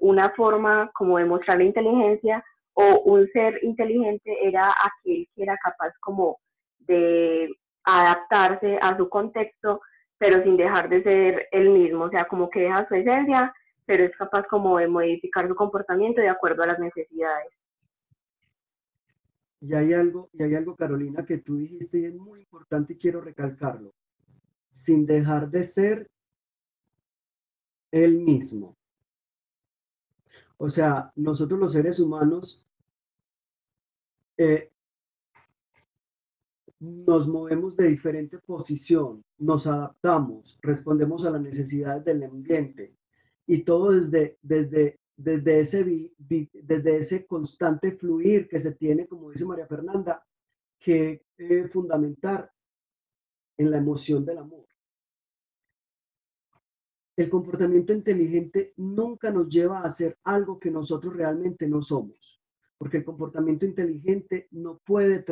una forma como de mostrar la inteligencia o un ser inteligente era aquel que era capaz como de adaptarse a su contexto, pero sin dejar de ser el mismo, o sea, como que deja su esencia, pero es capaz como de modificar su comportamiento de acuerdo a las necesidades. Y hay algo, Carolina, que tú dijiste y es muy importante y quiero recalcarlo. Sin dejar de ser él mismo. O sea, nosotros los seres humanos nos movemos de diferente posición, nos adaptamos, respondemos a las necesidades del ambiente y todo desde ese constante fluir que se tiene, como dice María Fernanda, que es fundamental en la emoción del amor. El comportamiento inteligente nunca nos lleva a hacer algo que nosotros realmente no somos, porque el comportamiento inteligente no puede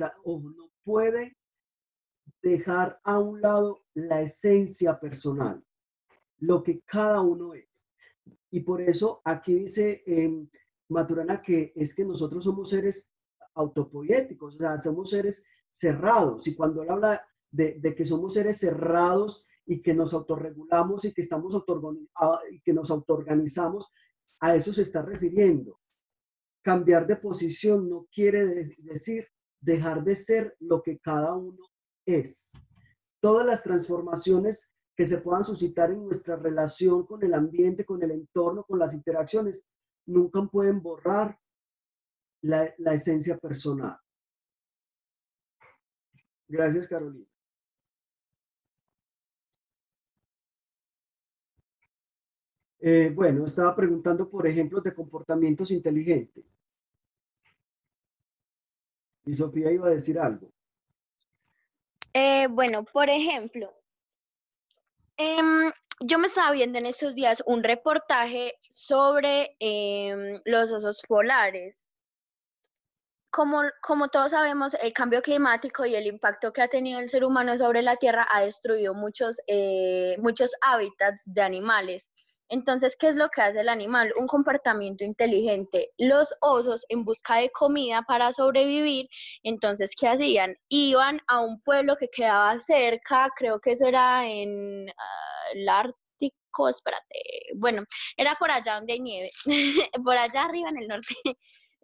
dejar a un lado la esencia personal, lo que cada uno es. Y por eso aquí dice Maturana que es que nosotros somos seres autopoéticos, o sea, somos seres cerrados. Y cuando él habla de que somos seres cerrados y que nos autorregulamos y que nos autoorganizamos, a eso se está refiriendo. Cambiar de posición no quiere decir dejar de ser lo que cada uno es. Todas las transformaciones que se puedan suscitar en nuestra relación con el ambiente, con el entorno, con las interacciones, nunca pueden borrar la esencia personal. Gracias, Carolina. Bueno, estaba preguntando por ejemplos de comportamientos inteligentes. Y Sofía iba a decir algo. Bueno, por ejemplo, yo me estaba viendo en estos días un reportaje sobre los osos polares. Como todos sabemos, el cambio climático y el impacto que ha tenido el ser humano sobre la Tierra ha destruido muchos hábitats de animales. Entonces, ¿qué es lo que hace el animal? Un comportamiento inteligente. Los osos, en busca de comida para sobrevivir, entonces, ¿qué hacían? Iban a un pueblo que quedaba cerca, creo que eso era en el Ártico, espérate, bueno, era por allá donde hay nieve, por allá arriba en el norte.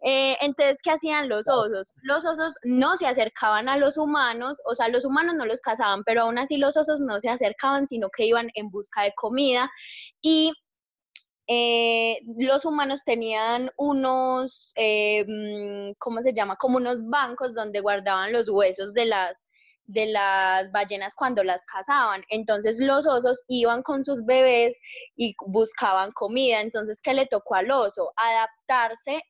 Entonces, ¿qué hacían los osos? Los osos no se acercaban a los humanos, o sea, los humanos no los cazaban, pero aún así los osos no se acercaban, sino que iban en busca de comida. Y los humanos tenían unos, ¿cómo se llama? Como unos bancos donde guardaban los huesos de las ballenas cuando las cazaban. Entonces los osos iban con sus bebés y buscaban comida. Entonces, ¿qué le tocó al oso? Adaptarse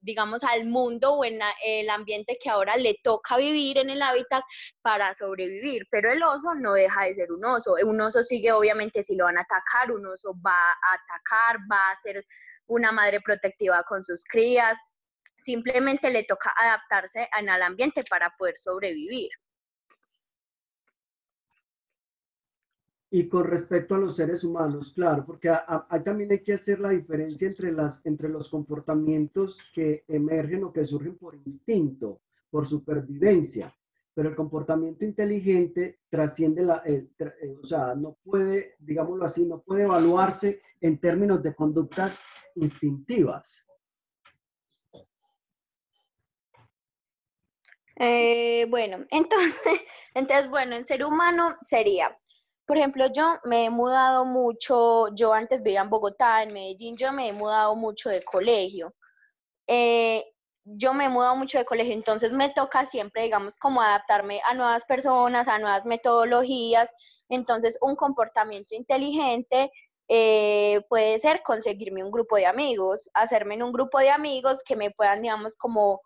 digamos, al mundo o en el ambiente que ahora le toca vivir en el hábitat para sobrevivir. Pero el oso no deja de ser un oso. Un oso sigue, obviamente, si lo van a atacar, un oso va a atacar, va a ser una madre protectiva con sus crías. Simplemente le toca adaptarse al ambiente para poder sobrevivir. Y con respecto a los seres humanos, claro, porque también hay que hacer la diferencia entre los comportamientos que emergen o que surgen por instinto, por supervivencia, pero el comportamiento inteligente trasciende o sea, no puede, digámoslo así, no puede evaluarse en términos de conductas instintivas. Bueno, entonces, bueno, en ser humano sería, por ejemplo, yo me he mudado mucho, yo antes vivía en Bogotá, en Medellín, yo me he mudado mucho de colegio. Yo me he mudado mucho de colegio, entonces me toca siempre, digamos, como adaptarme a nuevas personas, a nuevas metodologías. Entonces, un comportamiento inteligente puede ser conseguirme un grupo de amigos, hacerme en un grupo de amigos que me puedan, digamos, como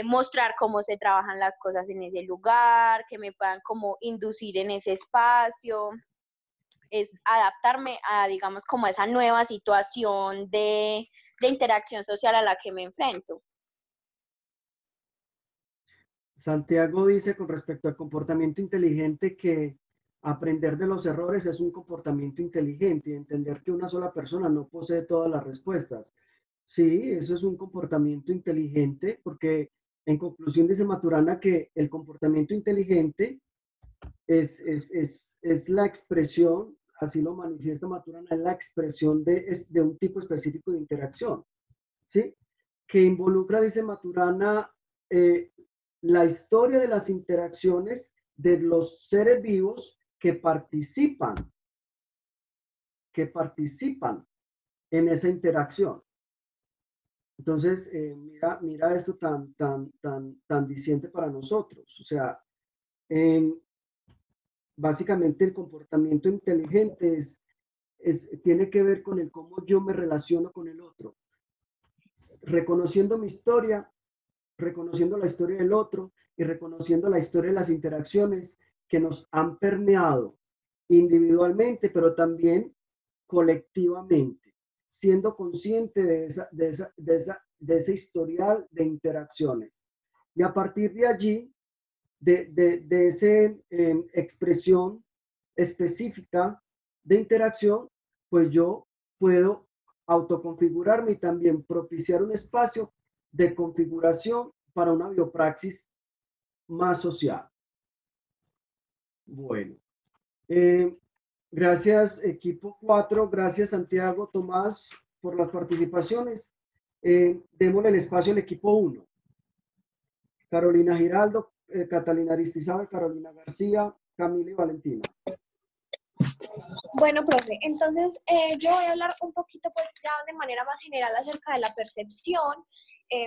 mostrar cómo se trabajan las cosas en ese lugar, que me puedan como inducir en ese espacio. Es adaptarme a, digamos, como a esa nueva situación de interacción social a la que me enfrento. Santiago dice con respecto al comportamiento inteligente que aprender de los errores es un comportamiento inteligente y entender que una sola persona no posee todas las respuestas. Sí, eso es un comportamiento inteligente porque en conclusión dice Maturana que el comportamiento inteligente es la expresión, así lo manifiesta Maturana, es la expresión de un tipo específico de interacción, ¿sí? Que involucra, dice Maturana, la historia de las interacciones de los seres vivos que participan en esa interacción. Entonces, mira esto tan diciente para nosotros. O sea, básicamente el comportamiento inteligente tiene que ver con el cómo yo me relaciono con el otro. Reconociendo mi historia, reconociendo la historia del otro y reconociendo la historia de las interacciones que nos han permeado individualmente, pero también colectivamente, siendo consciente de ese historial de interacciones. Y a partir de allí, de esa expresión específica de interacción, pues yo puedo autoconfigurarme y también propiciar un espacio de configuración para una biopraxis más social. Bueno, gracias equipo 4, gracias Santiago, Tomás, por las participaciones. Démosle el espacio al equipo 1. Carolina Giraldo, Catalina Aristizábal, Carolina García, Camila y Valentina. Bueno, profe, entonces yo voy a hablar un poquito pues ya de manera más general acerca de la percepción,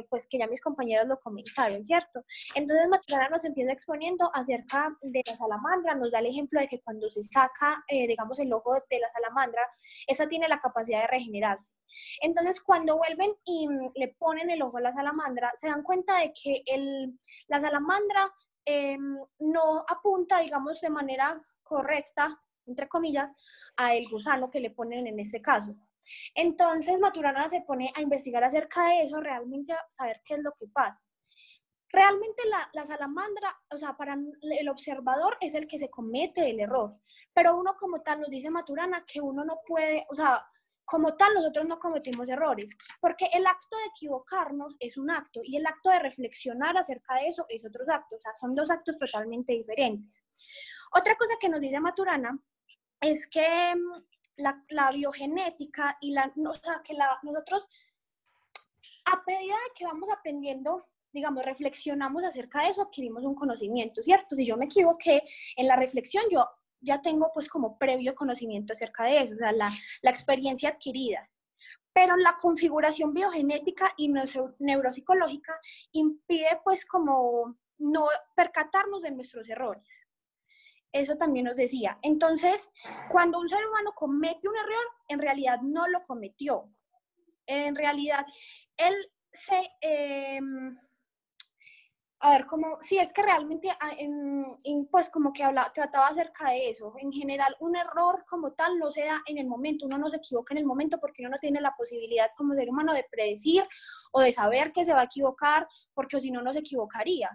pues que ya mis compañeros lo comentaron, ¿cierto? Entonces Maturana nos empieza exponiendo acerca de la salamandra, nos da el ejemplo de que cuando se saca, digamos, el ojo de la salamandra, esa tiene la capacidad de regenerarse. Entonces cuando vuelven y le ponen el ojo a la salamandra, se dan cuenta de que la salamandra no apunta, digamos, de manera correcta, entre comillas, a el gusano que le ponen en este caso. Entonces Maturana se pone a investigar acerca de eso, realmente a saber qué es lo que pasa. Realmente la salamandra, o sea, para el observador es el que se comete el error, pero uno como tal, nos dice Maturana, que uno no puede, o sea, como tal nosotros no cometimos errores, porque el acto de equivocarnos es un acto y el acto de reflexionar acerca de eso es otro acto, o sea, son dos actos totalmente diferentes. Otra cosa que nos dice Maturana es que la biogenética y o sea, que nosotros a medida de que vamos aprendiendo, digamos, reflexionamos acerca de eso, adquirimos un conocimiento, ¿cierto? Si yo me equivoqué en la reflexión, yo ya tengo pues como previo conocimiento acerca de eso, o sea, la experiencia adquirida. Pero la configuración biogenética y neuropsicológica impide pues como no percatarnos de nuestros errores. Eso también nos decía. Entonces, cuando un ser humano comete un error, en realidad no lo cometió. En realidad, él se... a ver, como, sí, es que realmente, pues como que trataba acerca de eso. En general, un error como tal no se da en el momento, uno no se equivoca en el momento porque uno no tiene la posibilidad como ser humano de predecir o de saber que se va a equivocar, porque si no, no se equivocaría.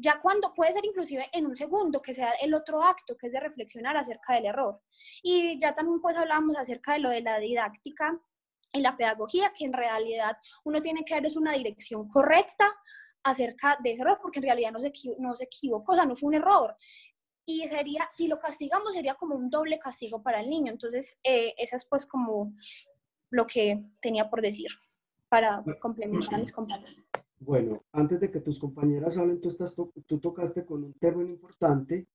Ya cuando puede ser inclusive en un segundo, que sea el otro acto, que es de reflexionar acerca del error. Y ya también pues hablamos acerca de lo de la didáctica y la pedagogía, que en realidad uno tiene que dar es una dirección correcta acerca de ese error, porque en realidad no se equivocó, o sea, no fue un error. Y sería, si lo castigamos, sería como un doble castigo para el niño. Entonces, esa es pues como lo que tenía por decir para complementar a mis compañeros. Bueno, antes de que tus compañeras hablen, tú tocaste con un término importante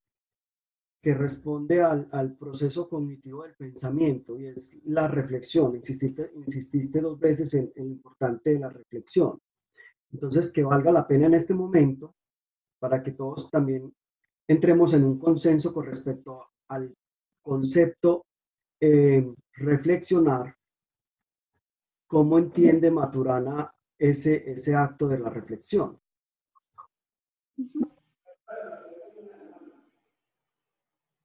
que responde al proceso cognitivo del pensamiento y es la reflexión. Insististe 2 veces en lo importante de la reflexión. Entonces, que valga la pena en este momento para que todos también entremos en un consenso con respecto al concepto reflexionar. ¿Cómo entiende Maturana ese acto de la reflexión?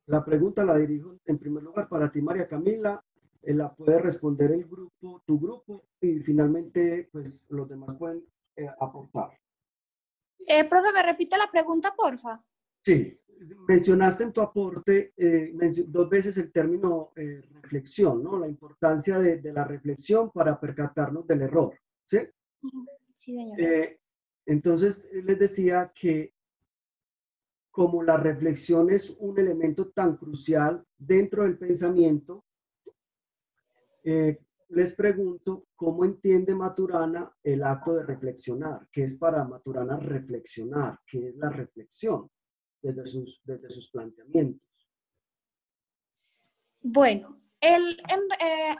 La pregunta la dirijo en primer lugar para ti, María Camila. La puede responder tu grupo, y finalmente, pues, los demás pueden aportar. Profe, ¿me repite la pregunta, porfa? Sí, mencionaste en tu aporte 2 veces el término reflexión, ¿no? La importancia de la reflexión para percatarnos del error, ¿sí? Sí, señor. Entonces, les decía que como la reflexión es un elemento tan crucial dentro del pensamiento, les pregunto cómo entiende Maturana el acto de reflexionar. ¿Qué es para Maturana reflexionar? ¿Qué es la reflexión desde sus planteamientos? Bueno,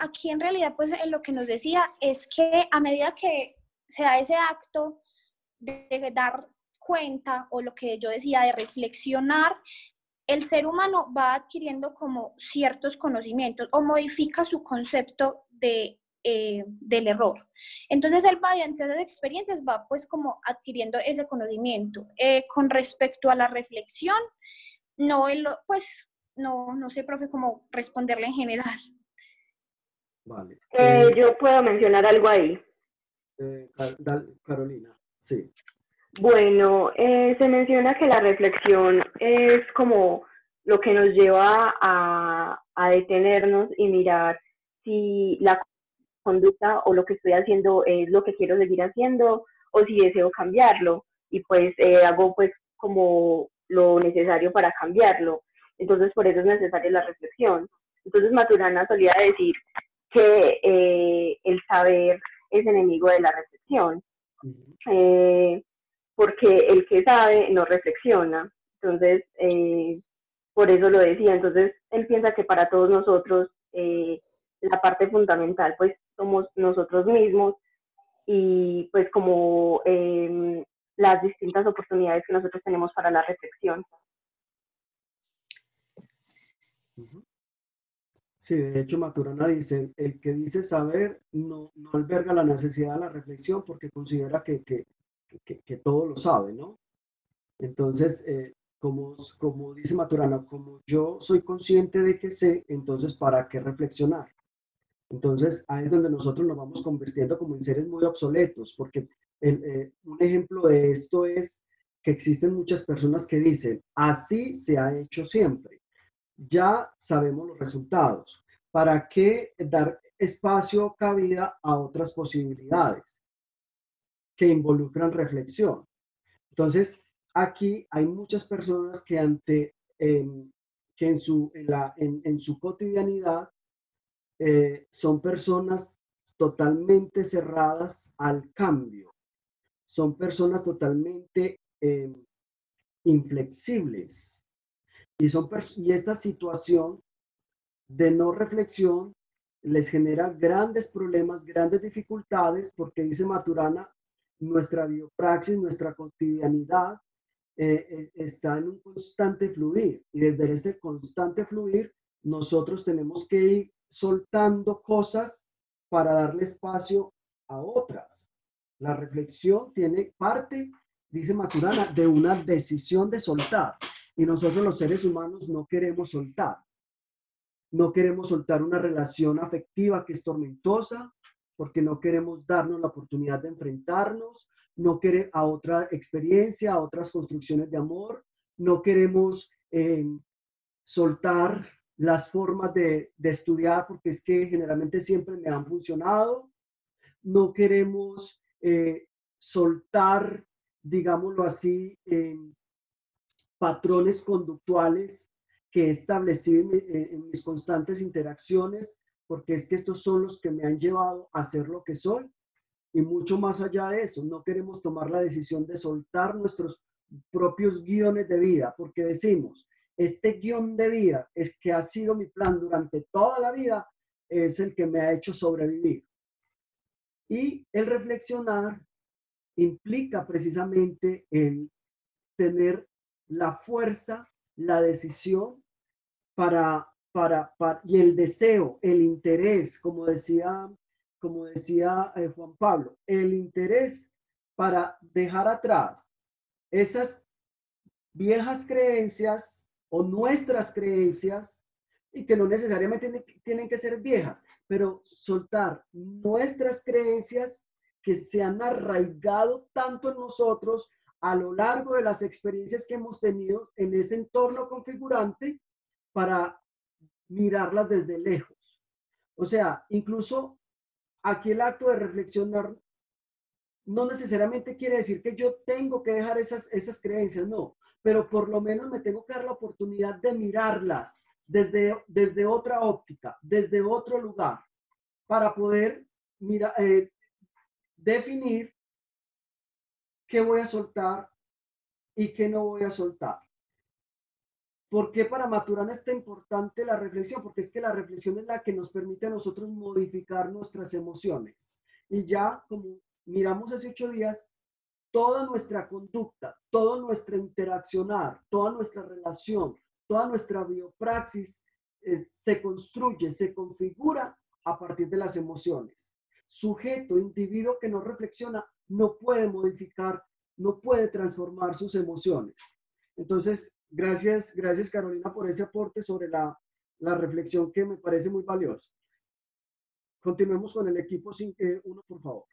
aquí en realidad pues lo que nos decía es que a medida que se da ese acto de dar cuenta, o lo que yo decía de reflexionar, el ser humano va adquiriendo como ciertos conocimientos o modifica su concepto del error. Entonces él va, mediante esas experiencias, va pues como adquiriendo ese conocimiento. Con respecto a la reflexión, pues no sé, profe, cómo responderle en general. Vale. Yo puedo mencionar algo ahí. Carolina, sí. Bueno, se menciona que la reflexión es como lo que nos lleva a detenernos y mirar si la conducta o lo que estoy haciendo es lo que quiero seguir haciendo o si deseo cambiarlo y pues hago pues como lo necesario para cambiarlo. Entonces por eso es necesaria la reflexión. Entonces Maturana solía decir que el saber es enemigo de la reflexión, porque el que sabe no reflexiona. Entonces, por eso lo decía. Entonces, él piensa que para todos nosotros la parte fundamental pues somos nosotros mismos y pues como las distintas oportunidades que nosotros tenemos para la reflexión. Sí, de hecho Maturana dice, el que dice saber no alberga la necesidad de la reflexión porque considera que todo lo sabe, ¿no? Entonces, como dice Maturana, como yo soy consciente de que sé, entonces ¿para qué reflexionar? Entonces, ahí es donde nosotros nos vamos convirtiendo como en seres muy obsoletos, porque un ejemplo de esto es que existen muchas personas que dicen, así se ha hecho siempre, ya sabemos los resultados, ¿para qué dar espacio, cabida a otras posibilidades que involucran reflexión? Entonces, aquí hay muchas personas que que en su cotidianidad son personas totalmente cerradas al cambio, son personas totalmente inflexibles y esta situación de no reflexión les genera grandes problemas, grandes dificultades, porque dice Maturana, nuestra biopraxis, nuestra cotidianidad está en un constante fluir y desde ese constante fluir nosotros tenemos que ir soltando cosas para darle espacio a otras. La reflexión tiene parte, dice Maturana, de una decisión de soltar y nosotros los seres humanos no queremos soltar. No queremos soltar una relación afectiva que es tormentosa porque no queremos darnos la oportunidad de enfrentarnos, no queremos a otra experiencia, a otras construcciones de amor, no queremos soltar las formas de estudiar porque es que generalmente siempre me han funcionado, no queremos soltar, digámoslo así, patrones conductuales que he establecido en mis constantes interacciones, porque es que estos son los que me han llevado a ser lo que soy. Y mucho más allá de eso, no queremos tomar la decisión de soltar nuestros propios guiones de vida, porque decimos, este guión de vida es que ha sido mi plan durante toda la vida, es el que me ha hecho sobrevivir. Y el reflexionar implica precisamente el tener la fuerza, la decisión y el deseo, el interés, como decía Juan Pablo, el interés para dejar atrás esas viejas creencias o nuestras creencias y que no necesariamente tienen que ser viejas, pero soltar nuestras creencias que se han arraigado tanto en nosotros a lo largo de las experiencias que hemos tenido en ese entorno configurante para mirarlas desde lejos. O sea, incluso aquí el acto de reflexionar no necesariamente quiere decir que yo tengo que dejar esas creencias, no, pero por lo menos me tengo que dar la oportunidad de mirarlas desde otra óptica, desde otro lugar, para poder definir qué voy a soltar y qué no voy a soltar. ¿Por qué para Maturana es tan importante la reflexión? Porque es que la reflexión es la que nos permite a nosotros modificar nuestras emociones. Y ya, como miramos hace 8 días, toda nuestra conducta, todo nuestro interaccionar, toda nuestra relación, toda nuestra biopraxis se construye, se configura a partir de las emociones. Sujeto, individuo que no reflexiona, no puede modificar, no puede transformar sus emociones. Entonces, gracias Carolina por ese aporte sobre la reflexión que me parece muy valiosa. Continuemos con el equipo 1, por favor.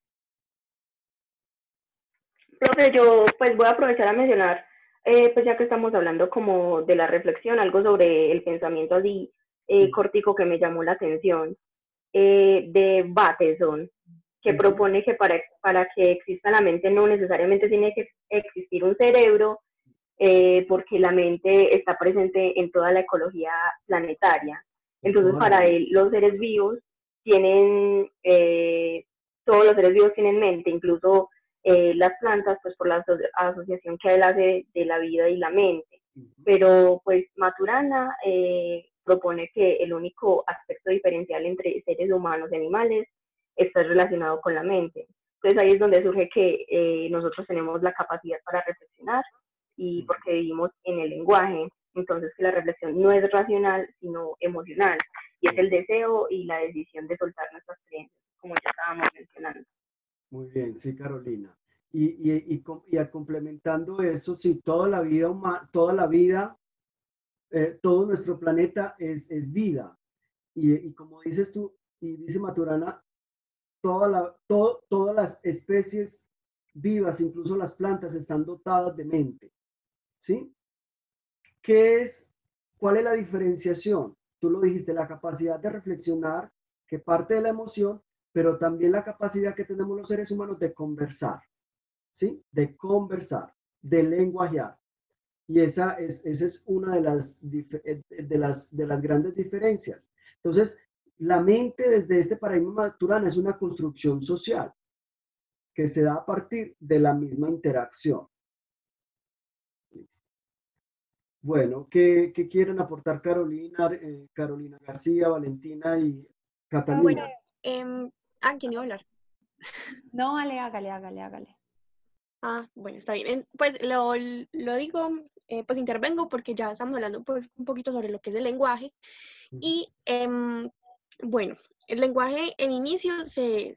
Profe, yo pues voy a aprovechar a mencionar, pues ya que estamos hablando como de la reflexión, algo sobre el pensamiento así cortico que me llamó la atención, de Bateson, que propone que para que exista la mente no necesariamente tiene que existir un cerebro, porque la mente está presente en toda la ecología planetaria. Entonces, para él, los seres vivos tienen, todos los seres vivos tienen mente, incluso las plantas, pues por la asociación que él hace de la vida y la mente. Pero pues Maturana propone que el único aspecto diferencial entre seres humanos y animales está relacionado con la mente. Entonces ahí es donde surge que nosotros tenemos la capacidad para reflexionar y porque vivimos en el lenguaje, entonces que la reflexión no es racional, sino emocional, y es el deseo y la decisión de soltar nuestras creencias, como ya estábamos mencionando. Muy bien, sí, Carolina. Y complementando eso, sí, toda la vida, todo nuestro planeta es vida. Y como dices tú, y dice Maturana, todas las especies vivas, incluso las plantas, están dotadas de mente. ¿Sí? ¿Cuál es la diferenciación? Tú lo dijiste, la capacidad de reflexionar, que parte de la emoción, pero también la capacidad que tenemos los seres humanos de conversar, ¿sí? De conversar, de lenguajear. Y esa es una de las grandes diferencias. Entonces, la mente desde este paradigma Maturana es una construcción social que se da a partir de la misma interacción. Bueno, ¿qué quieren aportar Carolina García, Valentina y Catalina? Bueno, ¿quién iba a hablar? No, Ale, hágale. Bueno, está bien. Pues lo digo, pues intervengo porque ya estamos hablando pues un poquito sobre lo que es el lenguaje. Y bueno, el lenguaje en inicio se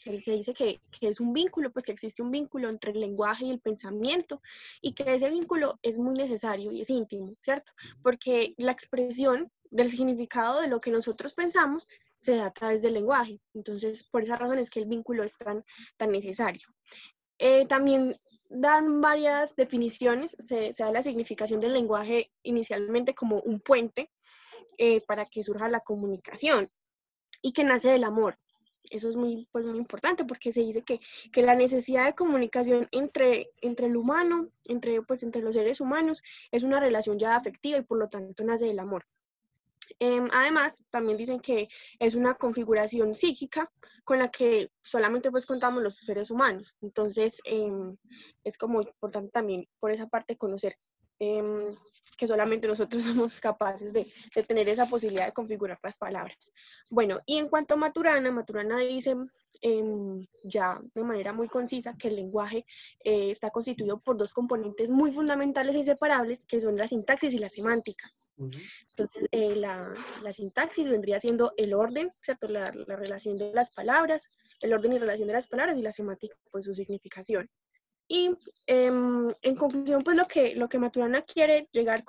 dice que es un vínculo, pues que existe un vínculo entre el lenguaje y el pensamiento y que ese vínculo es muy necesario y es íntimo, ¿cierto? Porque la expresión del significado de lo que nosotros pensamos se da a través del lenguaje. Entonces, por esa razón es que el vínculo es tan necesario. También dan varias definiciones, se da la significación del lenguaje inicialmente como un puente para que surja la comunicación y que nace del amor. Eso es muy importante porque se dice que la necesidad de comunicación entre el humano, entre los seres humanos, es una relación ya afectiva y por lo tanto nace del amor. Además, también dicen que es una configuración psíquica con la que solamente pues contamos los seres humanos. Entonces, es como importante también por esa parte conocer que solamente nosotros somos capaces de tener esa posibilidad de configurar las palabras. Bueno, y en cuanto a Maturana dice ya de manera muy concisa que el lenguaje está constituido por dos componentes muy fundamentales e inseparables, que son la sintaxis y la semántica. Entonces, la sintaxis vendría siendo el orden, ¿cierto? La relación de las palabras, el orden y relación de las palabras, y la semántica, pues su significación. Y en conclusión, pues lo que Maturana quiere llegar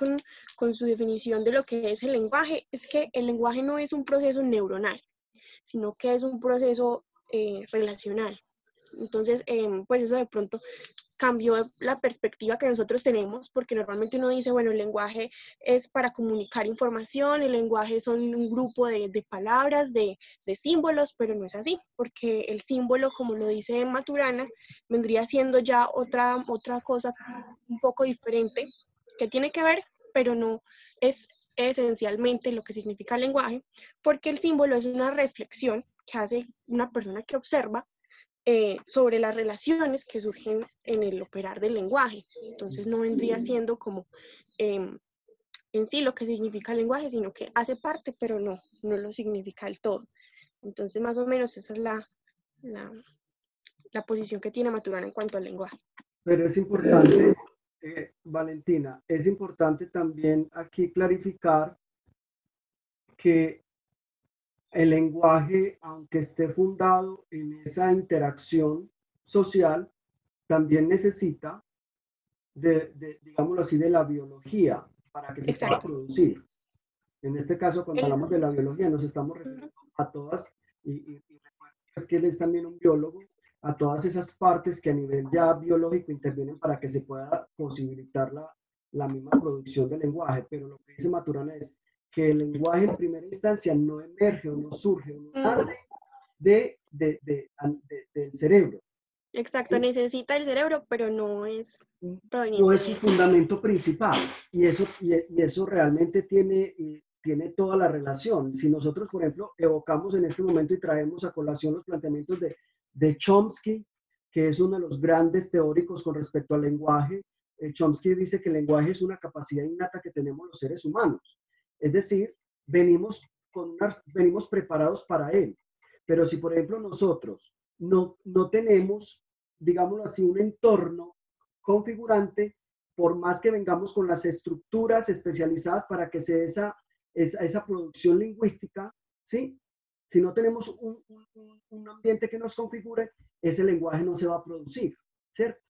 con su definición de lo que es el lenguaje es que el lenguaje no es un proceso neuronal, sino que es un proceso relacional. Entonces, pues eso de pronto cambió la perspectiva que nosotros tenemos, porque normalmente uno dice, bueno, el lenguaje es para comunicar información, el lenguaje son un grupo de palabras, de símbolos, pero no es así, porque el símbolo, como lo dice Maturana, vendría siendo ya otra cosa un poco diferente, que tiene que ver, pero no es esencialmente lo que significa el lenguaje, porque el símbolo es una reflexión que hace una persona que observa sobre las relaciones que surgen en el operar del lenguaje. Entonces no vendría siendo como en sí lo que significa el lenguaje, sino que hace parte, pero no lo significa del todo. Entonces más o menos esa es la posición que tiene Maturana en cuanto al lenguaje. Pero es importante, Valentina, es importante también aquí clarificar que el lenguaje, aunque esté fundado en esa interacción social, también necesita digámoslo así, de la biología para que se pueda producir. En este caso, cuando hablamos de la biología, nos estamos refiriendo a todas, y recuerden que él es también un biólogo, a todas esas partes que a nivel ya biológico intervienen para que se pueda posibilitar la misma producción del lenguaje. Pero lo que dice Maturana es que el lenguaje en primera instancia no emerge o no surge, no nace del cerebro. Exacto, ¿sí? Necesita el cerebro, pero no es proveniente. No es su fundamento principal. Y eso realmente tiene tiene toda la relación. Si nosotros, por ejemplo, evocamos en este momento y traemos a colación los planteamientos de Chomsky, que es uno de los grandes teóricos con respecto al lenguaje, Chomsky dice que el lenguaje es una capacidad innata que tenemos los seres humanos. Es decir, venimos preparados para él. Pero si, por ejemplo, nosotros no tenemos, digámoslo así, un entorno configurante, por más que vengamos con las estructuras especializadas para que se dé esa producción lingüística, ¿sí? Si no tenemos un ambiente que nos configure, ese lenguaje no se va a producir, ¿cierto?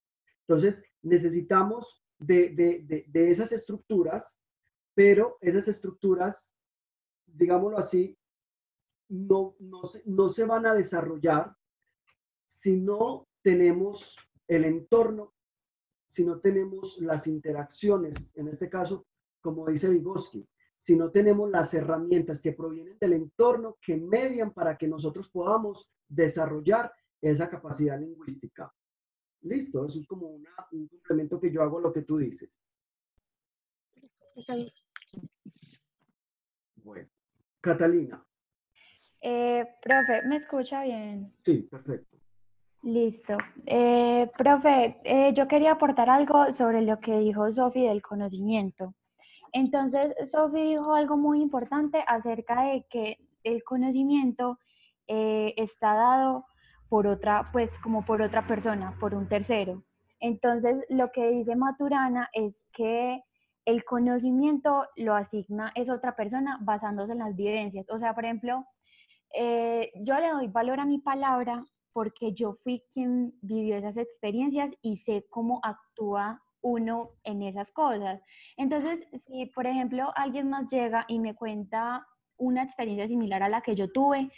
Entonces, necesitamos de esas estructuras, pero esas estructuras, digámoslo así, no se van a desarrollar si no tenemos el entorno, si no tenemos las interacciones, en este caso, como dice Vygotsky, si no tenemos las herramientas que provienen del entorno que median para que nosotros podamos desarrollar esa capacidad lingüística. Listo, eso es como un complemento que yo hago a lo que tú dices. Está bien. Bueno, Catalina. Profe, ¿me escucha bien? Sí, perfecto. Listo. Profe, yo quería aportar algo sobre lo que dijo Sofi del conocimiento. Entonces, Sofi dijo algo muy importante acerca de que el conocimiento está dado por otra, pues como por otra persona, por un tercero. Entonces, lo que dice Maturana es que el conocimiento lo asigna es otra persona basándose en las vivencias. O sea, por ejemplo, yo le doy valor a mi palabra porque yo fui quien vivió esas experiencias y sé cómo actúa uno en esas cosas. Entonces, si por ejemplo alguien más llega y me cuenta una experiencia similar a la que yo tuve,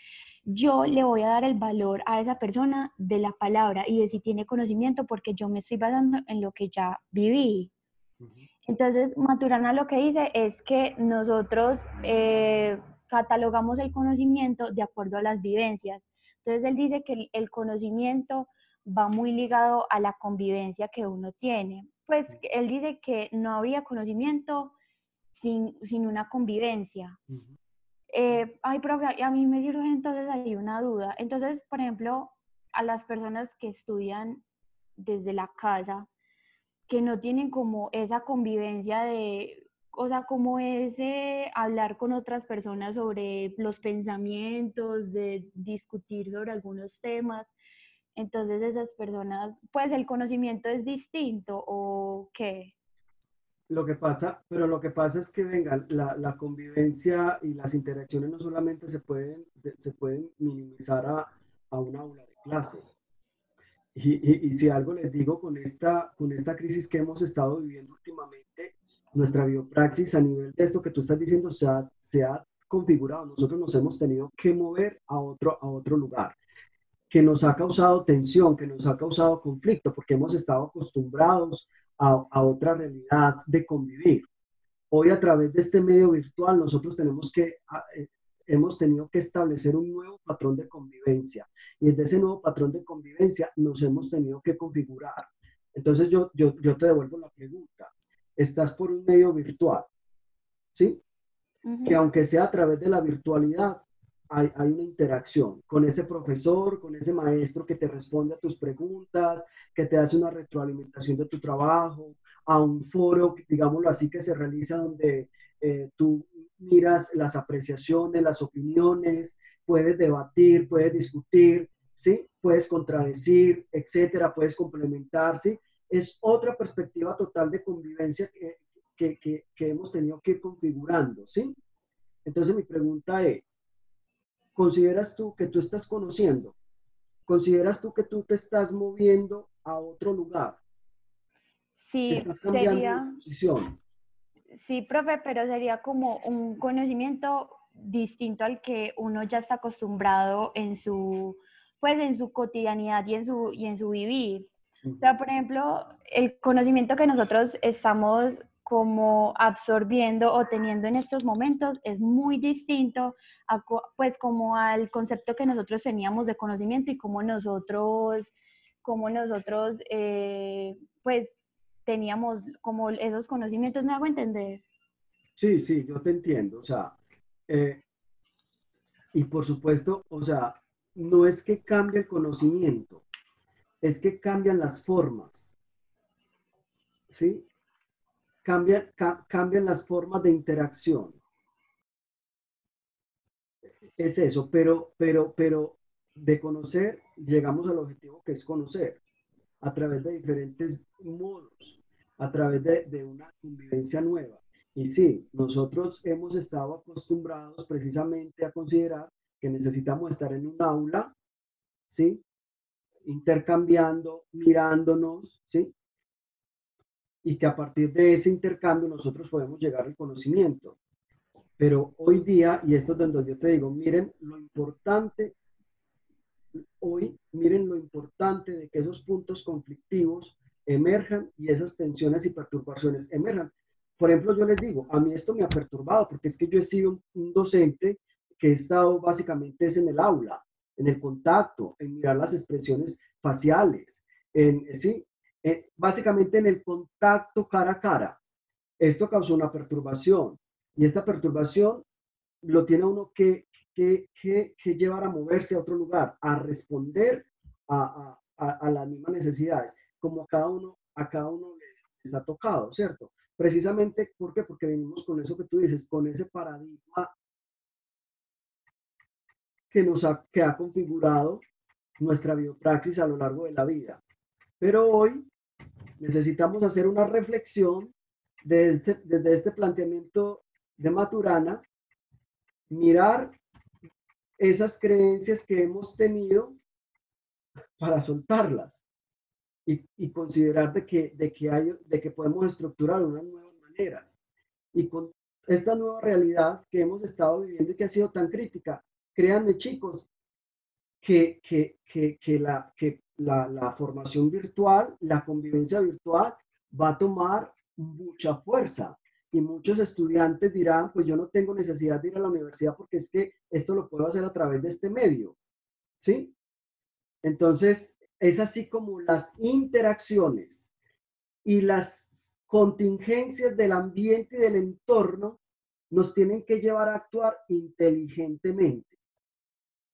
yo le voy a dar el valor a esa persona de la palabra y de si tiene conocimiento porque yo me estoy basando en lo que ya viví. Entonces, Maturana lo que dice es que nosotros catalogamos el conocimiento de acuerdo a las vivencias. Entonces, él dice que el conocimiento va muy ligado a la convivencia que uno tiene. Pues él dice que no habría conocimiento sin una convivencia. Ay, profe, a mí me surge entonces ahí una duda. Entonces, por ejemplo, a las personas que estudian desde la casa, que no tienen como esa convivencia de, o sea, como ese hablar con otras personas sobre los pensamientos, de discutir sobre algunos temas. Entonces esas personas, pues el conocimiento es distinto ¿o qué? Lo que pasa es que, venga, la convivencia y las interacciones no solamente se pueden minimizar a una aula de clase. Y si algo les digo con esta crisis que hemos estado viviendo últimamente, nuestra biopraxis a nivel de esto que tú estás diciendo se ha configurado. Nosotros nos hemos tenido que mover a otro lugar, que nos ha causado tensión, que nos ha causado conflicto, porque hemos estado acostumbrados a otra realidad de convivir. Hoy a través de este medio virtual nosotros hemos tenido que establecer un nuevo patrón de convivencia y desde ese nuevo patrón de convivencia nos hemos tenido que configurar. Entonces yo te devuelvo la pregunta. Estás por un medio virtual, ¿sí? Que aunque sea a través de la virtualidad, hay una interacción con ese profesor, con ese maestro que te responde a tus preguntas, que te hace una retroalimentación de tu trabajo, a un foro, digámoslo así, que se realiza donde tú miras las apreciaciones, las opiniones, puedes debatir, puedes discutir, ¿sí? Puedes contradecir, etcétera, puedes complementar, ¿sí? Es otra perspectiva total de convivencia que hemos tenido que ir configurando, ¿sí? Entonces mi pregunta es, ¿consideras tú que tú estás conociendo? ¿Consideras tú que tú te estás moviendo a otro lugar? Sí, ¿Estás cambiando de posición? Sí, profe, pero sería como un conocimiento distinto al que uno ya está acostumbrado en su, pues en su cotidianidad y en su vivir. O sea, por ejemplo, el conocimiento que nosotros estamos como absorbiendo o teniendo en estos momentos es muy distinto a, pues como al concepto que nosotros teníamos de conocimiento y cómo nosotros pues teníamos como esos conocimientos, ¿me hago entender? Sí, yo te entiendo. O sea, Eh, y por supuesto, o sea, no es que cambie el conocimiento, es que cambian las formas, ¿sí? Cambian las formas de interacción. Es eso, pero de conocer llegamos al objetivo que es conocer a través de diferentes modos, a través de una convivencia nueva. Y sí, nosotros hemos estado acostumbrados precisamente a considerar que necesitamos estar en un aula, ¿sí? Intercambiando, mirándonos, ¿sí? Y que a partir de ese intercambio nosotros podemos llegar al conocimiento. Pero hoy día, y esto es donde yo te digo, miren lo importante, hoy, miren lo importante de que esos puntos conflictivos emerjan y esas tensiones y perturbaciones emerjan. Por ejemplo, yo les digo, a mí esto me ha perturbado porque es que yo he sido un docente que he estado básicamente es en el aula, en el contacto, en mirar las expresiones faciales, ¿sí? Básicamente en el contacto cara a cara. Esto causó una perturbación y esta perturbación lo tiene uno que llevar a moverse a otro lugar, a responder a las mismas necesidades, como a cada uno les ha tocado, ¿cierto? Precisamente, ¿por qué? Porque venimos con eso que tú dices, con ese paradigma que ha configurado nuestra biopraxis a lo largo de la vida. Pero hoy necesitamos hacer una reflexión desde este planteamiento de Maturana, mirar esas creencias que hemos tenido para soltarlas y considerar de que podemos estructurar unas nuevas maneras. Y con esta nueva realidad que hemos estado viviendo y que ha sido tan crítica, créanme chicos, que la formación virtual, la convivencia virtual va a tomar mucha fuerza. Y muchos estudiantes dirán, pues yo no tengo necesidad de ir a la universidad porque es que esto lo puedo hacer a través de este medio. ¿Sí? Entonces, es así como las interacciones y las contingencias del ambiente y del entorno nos tienen que llevar a actuar inteligentemente,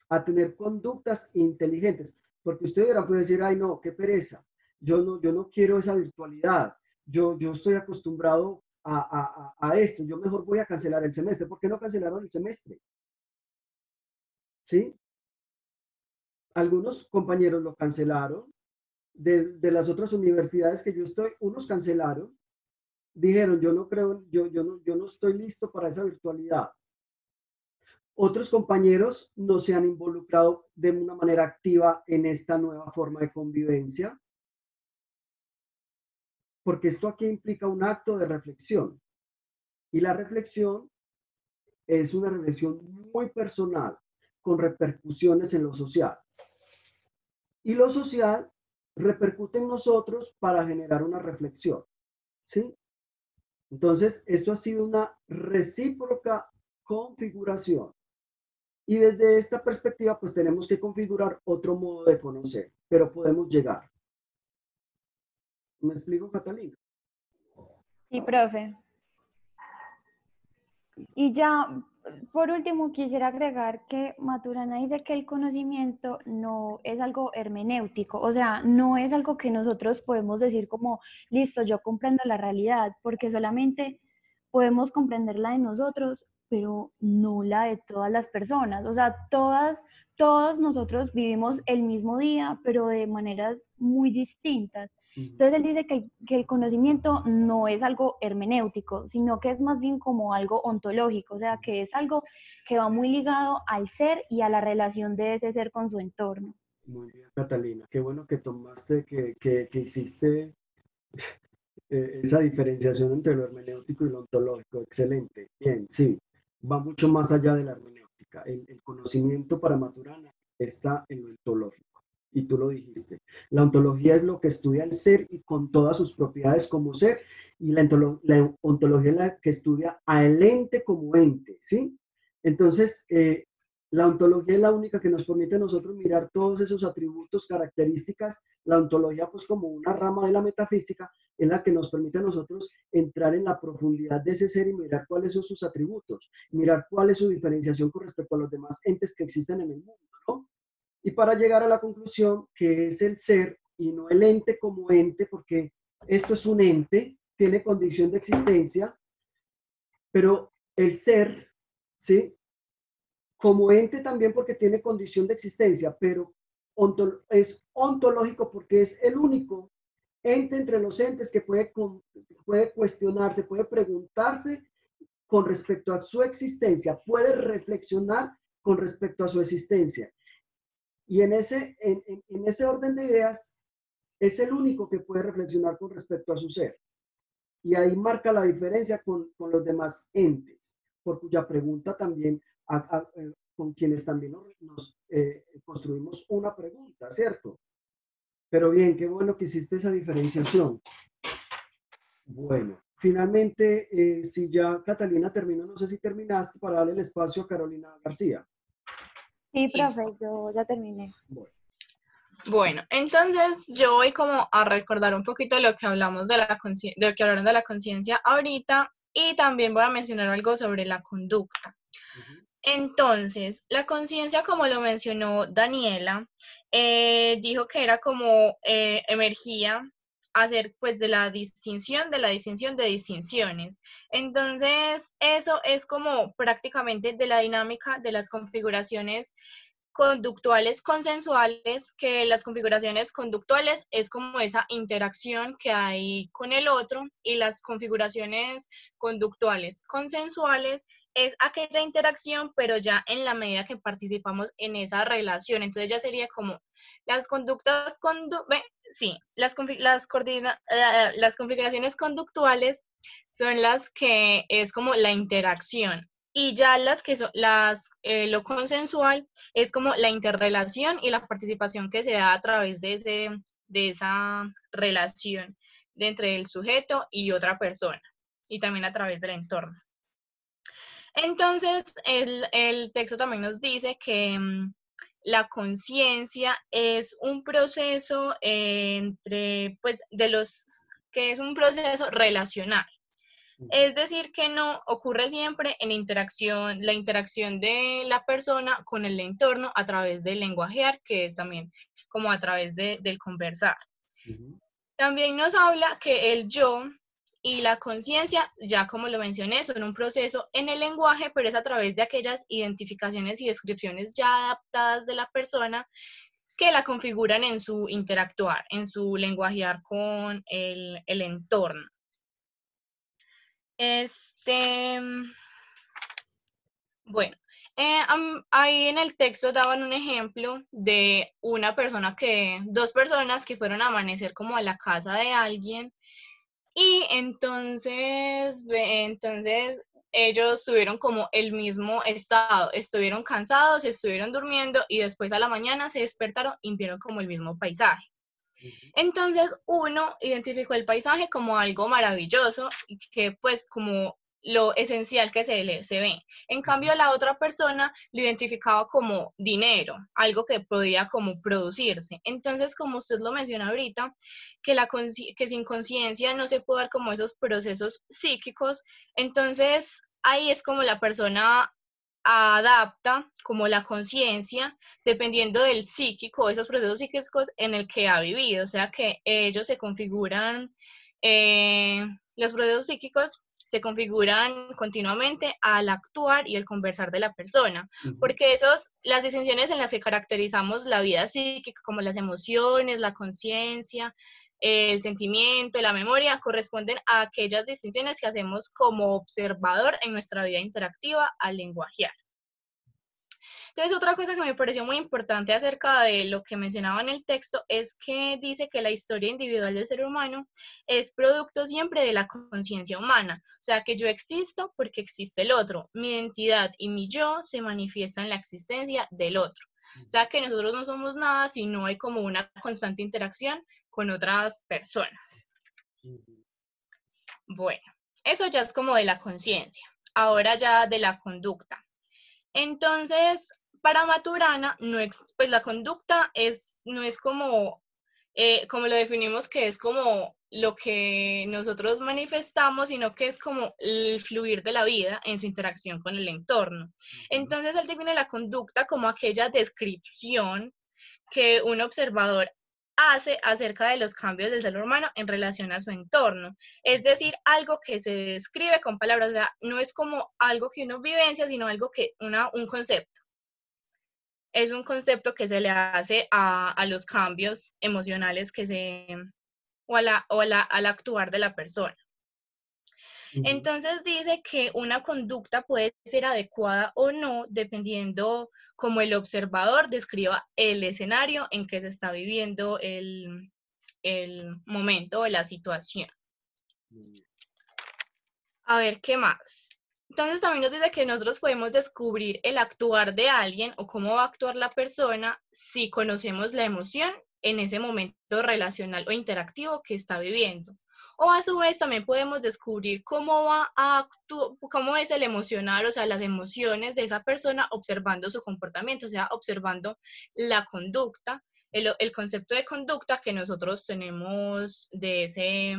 a tener conductas inteligentes. Porque usted puede decir, ay no, qué pereza, yo no quiero esa virtualidad, yo estoy acostumbrado a esto, yo mejor voy a cancelar el semestre. ¿Por qué no cancelaron el semestre? ¿Sí? Algunos compañeros lo cancelaron, de las otras universidades que yo estoy, unos cancelaron, dijeron, yo no creo, yo no estoy listo para esa virtualidad. Otros compañeros no se han involucrado de una manera activa en esta nueva forma de convivencia, porque esto aquí implica un acto de reflexión. Y la reflexión es una reflexión muy personal, con repercusiones en lo social. Y lo social repercute en nosotros para generar una reflexión, ¿sí? Entonces, esto ha sido una recíproca configuración. Y desde esta perspectiva, pues tenemos que configurar otro modo de conocer, pero podemos llegar. ¿Me explico, Catalina? Sí, profe. Y ya, por último, quisiera agregar que Maturana dice que el conocimiento no es algo hermenéutico, o sea, no es algo que nosotros podemos decir como, listo, yo comprendo la realidad, porque solamente podemos comprender la de nosotros, pero no la de todas las personas. O sea, todos nosotros vivimos el mismo día, pero de maneras muy distintas. Entonces él dice que el conocimiento no es algo hermenéutico, sino que es más bien como algo ontológico, o sea, que es algo que va muy ligado al ser y a la relación de ese ser con su entorno. Muy bien, Catalina. Qué bueno que tomaste, que hiciste esa diferenciación entre lo hermenéutico y lo ontológico. Excelente. Bien, sí. Va mucho más allá de la hermenéutica. El conocimiento para Maturana está en lo ontológico. Y tú lo dijiste. La ontología es lo que estudia el ser y con todas sus propiedades como ser, y la ontología es la que estudia al ente como ente, ¿sí? Entonces, La ontología es la única que nos permite a nosotros mirar todos esos atributos, características. La ontología, pues como una rama de la metafísica, es la que nos permite a nosotros entrar en la profundidad de ese ser y mirar cuáles son sus atributos, mirar cuál es su diferenciación con respecto a los demás entes que existen en el mundo, ¿no? Y para llegar a la conclusión que es el ser y no el ente como ente, porque esto es un ente, tiene condición de existencia, pero el ser, ¿sí? Como ente también porque tiene condición de existencia, pero es ontológico porque es el único ente entre los entes que puede cuestionarse, puede preguntarse con respecto a su existencia, puede reflexionar con respecto a su existencia. Y en ese orden de ideas, es el único que puede reflexionar con respecto a su ser. Y ahí marca la diferencia con los demás entes, por cuya pregunta también, con quienes también nos construimos una pregunta, ¿cierto? Pero bien, qué bueno que hiciste esa diferenciación. Bueno, finalmente, si ya Catalina terminó, no sé si terminaste para darle el espacio a Carolina García. Sí, profe, Listo. yo ya terminé. Bueno, entonces yo voy como a recordar un poquito lo que hablamos de lo que hablaron de la conciencia ahorita y también voy a mencionar algo sobre la conducta. Entonces, la conciencia, como lo mencionó Daniela, dijo que era como emergía hacer pues de la distinción de distinciones. Entonces, eso es como prácticamente de la dinámica de las configuraciones conductuales consensuales, que las configuraciones conductuales es como esa interacción que hay con el otro, y las configuraciones conductuales consensuales es aquella interacción, pero ya en la medida que participamos en esa relación. Entonces ya sería como las conductas, las configuraciones conductuales son las que es como la interacción. Y ya las que son lo consensual es como la interrelación y la participación que se da a través de esa relación entre el sujeto y otra persona, y también a través del entorno. Entonces, el texto también nos dice que la conciencia es un proceso que es un proceso relacional. Es decir, que no ocurre siempre en la interacción de la persona con el entorno a través del lenguajear, que es también como a través del conversar. También nos habla que el yo y la conciencia, ya como lo mencioné, son un proceso en el lenguaje, pero es a través de aquellas identificaciones y descripciones ya adaptadas de la persona que la configuran en su interactuar, en su lenguajear con el entorno. Bueno, ahí en el texto daban un ejemplo de dos personas que fueron a amanecer como a la casa de alguien, y entonces ellos tuvieron como el mismo estado, estuvieron cansados, estuvieron durmiendo y después a la mañana se despertaron y vieron como el mismo paisaje. Entonces uno identificó el paisaje como algo maravilloso y que pues como lo esencial que se ve. En cambio, la otra persona lo identificaba como dinero, algo que podía como producirse. Entonces, como usted lo menciona ahorita, que sin conciencia no se puede dar como esos procesos psíquicos, entonces ahí es como la persona adapta como la conciencia dependiendo del psíquico, esos procesos psíquicos en el que ha vivido, o sea que ellos se configuran, los procesos psíquicos se configuran continuamente al actuar y el conversar de la persona, porque las distinciones en las que caracterizamos la vida psíquica, como las emociones, la conciencia, el sentimiento, la memoria, corresponden a aquellas distinciones que hacemos como observador en nuestra vida interactiva al lenguajear. Entonces, otra cosa que me pareció muy importante acerca de lo que mencionaba en el texto es que dice que la historia individual del ser humano es producto siempre de la conciencia humana. O sea, que yo existo porque existe el otro. Mi identidad y mi yo se manifiestan en la existencia del otro. O sea, que nosotros no somos nada si no hay como una constante interacción con otras personas. Bueno, eso ya es como de la conciencia. Ahora ya de la conducta. Entonces, para Maturana, pues la conducta no es como, como lo definimos, que es como lo que nosotros manifestamos, sino que es como el fluir de la vida en su interacción con el entorno. Entonces él define la conducta como aquella descripción que un observador hace acerca de los cambios del ser humano en relación a su entorno. Es decir, algo que se describe con palabras, o sea, no es como algo que uno vivencia, sino algo que, un concepto. Es un concepto que se le hace a los cambios emocionales al actuar de la persona. Entonces dice que una conducta puede ser adecuada o no dependiendo cómo el observador describa el escenario en que se está viviendo el momento o la situación. A ver, ¿qué más? Entonces también nos dice que nosotros podemos descubrir el actuar de alguien o cómo va a actuar la persona si conocemos la emoción en ese momento relacional o interactivo que está viviendo. O a su vez también podemos descubrir cómo cómo es el emocional, o sea, las emociones de esa persona observando su comportamiento, o sea, observando la conducta, el concepto de conducta que nosotros tenemos de ese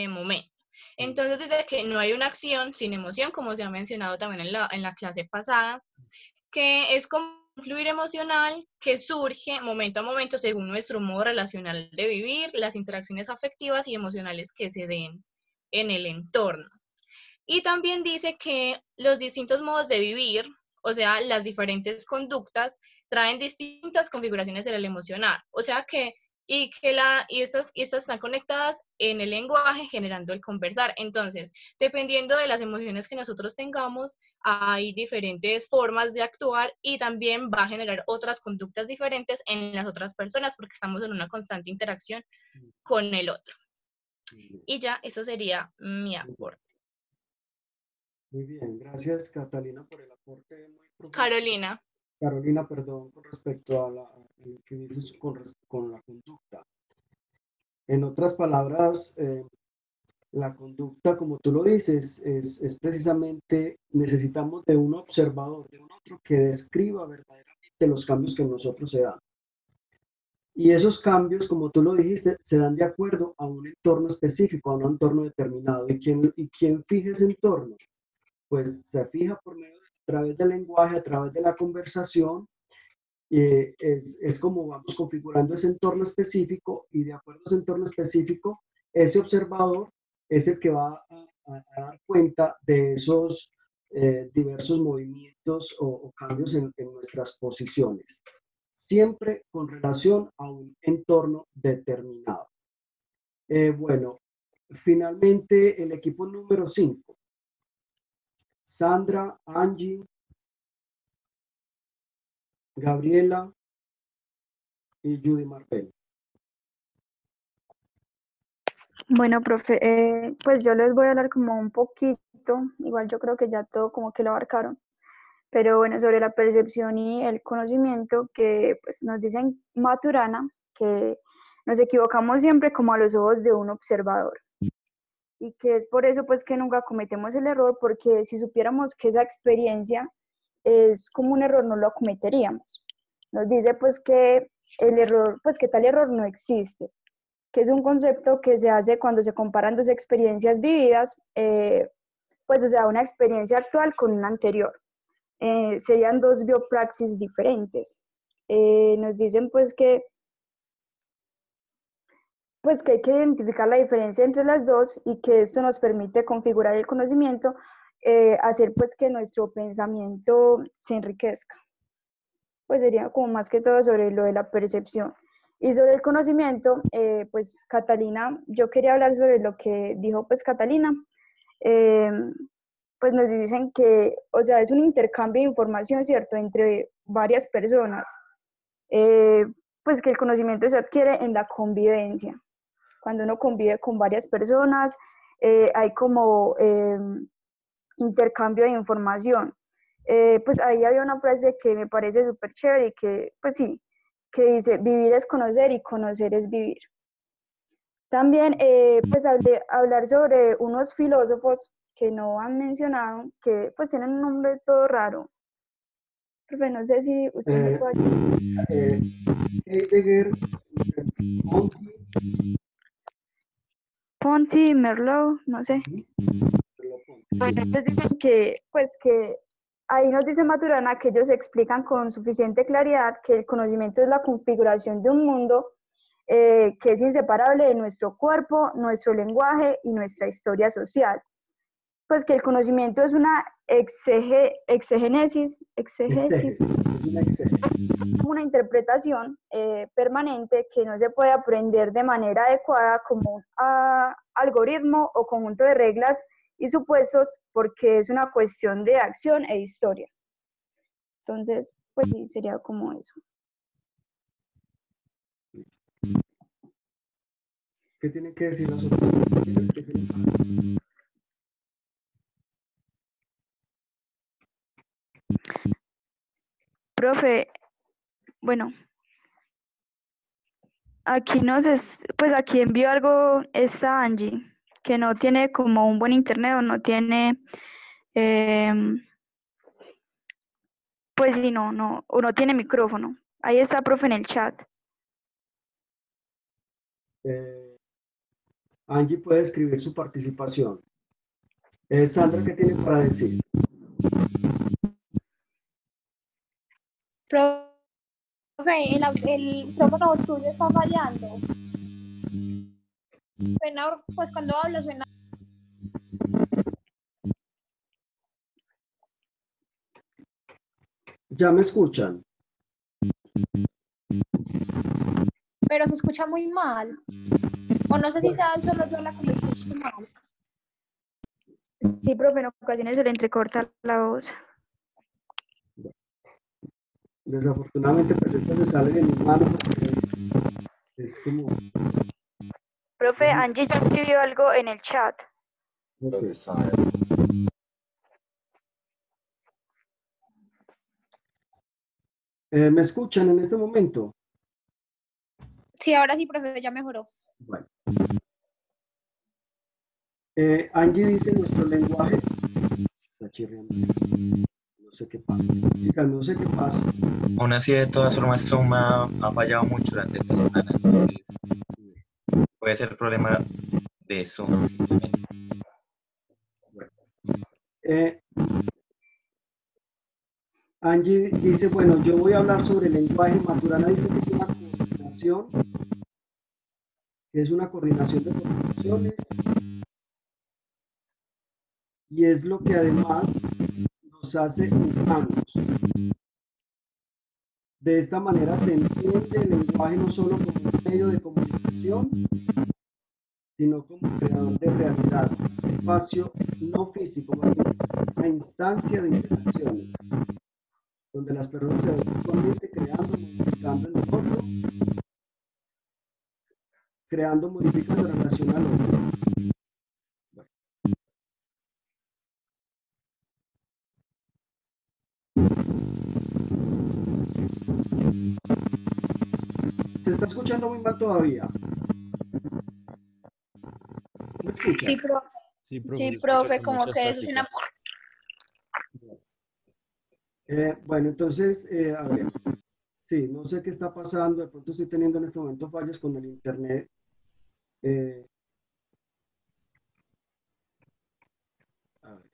momento. Entonces dice que no hay una acción sin emoción, como se ha mencionado también en la clase pasada, que es como un fluir emocional que surge momento a momento según nuestro modo relacional de vivir, las interacciones afectivas y emocionales que se den en el entorno. Y también dice que los distintos modos de vivir, o sea, las diferentes conductas, traen distintas configuraciones en el emocional. O sea que estas están conectadas en el lenguaje, generando el conversar. Entonces, dependiendo de las emociones que nosotros tengamos, hay diferentes formas de actuar y también va a generar otras conductas diferentes en las otras personas porque estamos en una constante interacción con el otro. Y ya, eso sería mi aporte. Muy bien, gracias Catalina por el aporte muy profundo. Carolina, perdón, con respecto a lo que dices con la conducta. En otras palabras, la conducta, como tú lo dices, es precisamente, necesitamos de un observador, de un otro que describa verdaderamente los cambios que en nosotros se dan. Y esos cambios, como tú lo dijiste, se dan de acuerdo a un entorno específico, a un entorno determinado. ¿Y quién fija ese entorno? Pues se fija a través del lenguaje, a través de la conversación. Es como vamos configurando ese entorno específico y de acuerdo a ese entorno específico, ese observador es el que va a dar cuenta de esos diversos movimientos o cambios en nuestras posiciones, siempre con relación a un entorno determinado. Bueno, finalmente el equipo número 5. Sandra, Angie, Gabriela y Judy Marvel. Bueno, profe, pues yo les voy a hablar como un poquito, igual yo creo que ya todo como que lo abarcaron, pero bueno, sobre la percepción y el conocimiento que pues nos dicen Maturana, que nos equivocamos siempre como a los ojos de un observador y que es por eso pues que nunca cometemos el error, porque si supiéramos que esa experiencia es como un error no lo cometeríamos. Nos dice pues que el error, pues que tal error no existe, que es un concepto que se hace cuando se comparan dos experiencias vividas, pues o sea, una experiencia actual con una anterior. Serían dos biopraxis diferentes. Nos dicen pues que hay que identificar la diferencia entre las dos y que esto nos permite configurar el conocimiento, hacer pues que nuestro pensamiento se enriquezca. Pues sería como más que todo sobre lo de la percepción. Y sobre el conocimiento, pues Catalina, yo quería hablar sobre lo que dijo pues Catalina. Pues nos dicen que, o sea, es un intercambio de información, ¿cierto?, entre varias personas. Pues que el conocimiento se adquiere en la convivencia. Cuando uno convive con varias personas, hay como intercambio de información. Pues ahí había una frase que me parece súper chévere y que, pues sí, que dice, vivir es conocer y conocer es vivir. También, pues hablar sobre unos filósofos que no han mencionado, que pues tienen un nombre todo raro. Profe, no sé si usted me Eh, puede ayudar. Heidegger, Monti, Ponti, Merleau, no sé. Bueno, sí. ellos dicen que, pues que ahí nos dice Maturana que ellos explican con suficiente claridad que el conocimiento es la configuración de un mundo que es inseparable de nuestro cuerpo, nuestro lenguaje y nuestra historia social. Pues que el conocimiento es una exégesis, Exégesis, es una exégesis. una interpretación permanente que no se puede aprender de manera adecuada como un algoritmo o conjunto de reglas y supuestos porque es una cuestión de acción e historia. Entonces, pues sí, sería como eso. ¿Qué tienen que decir las otras compañeras? ¿Qué tienen para decir? Profe, bueno, aquí pues aquí envió algo esta Angie, que no tiene como un buen internet o no tiene, pues sí, o no tiene micrófono. Ahí está, profe, en el chat. Angie puede escribir su participación. Sandra, ¿qué tiene para decir? Profe, el micrófono tuyo está fallando. Suena, pues cuando hablo suena. ¿Ya me escuchan? Pero se escucha muy mal. O no sé si sea solo yo la que me escucho mal. Sí, profe, en ocasiones se le entrecorta la voz. Desafortunadamente, pues esto se sale de mis manos porque es como... Profe, Angie ya escribió algo en el chat. Okay. ¿Me escuchan en este momento? Sí, ahora sí, profe, ya mejoró. Bueno. Angie dice nuestro lenguaje. Está chirriando esto. No sé qué pasa. Chicas, no sé qué pasa. Aún así, de todas formas, Zoom ha fallado mucho durante esta semana. Entonces, puede ser problema de Zoom. Angie dice, bueno, yo voy a hablar sobre el lenguaje. Maturana dice que es una coordinación, de coordinaciones, y es lo que además nos hace humanos. De esta manera se entiende el lenguaje no solo como un medio de comunicación, sino como creador de realidad, espacio no físico, más bien una instancia de interacciones, donde las personas se ven mutuamente creando, modificando el entorno, creando, modificando en relación al otro. Se está escuchando muy mal todavía. ¿Me escuchan? Sí, profe. Sí, profe, como que eso es una... Bueno, entonces, a ver, sí, no sé qué está pasando, de pronto estoy teniendo en este momento fallas con el internet. A ver.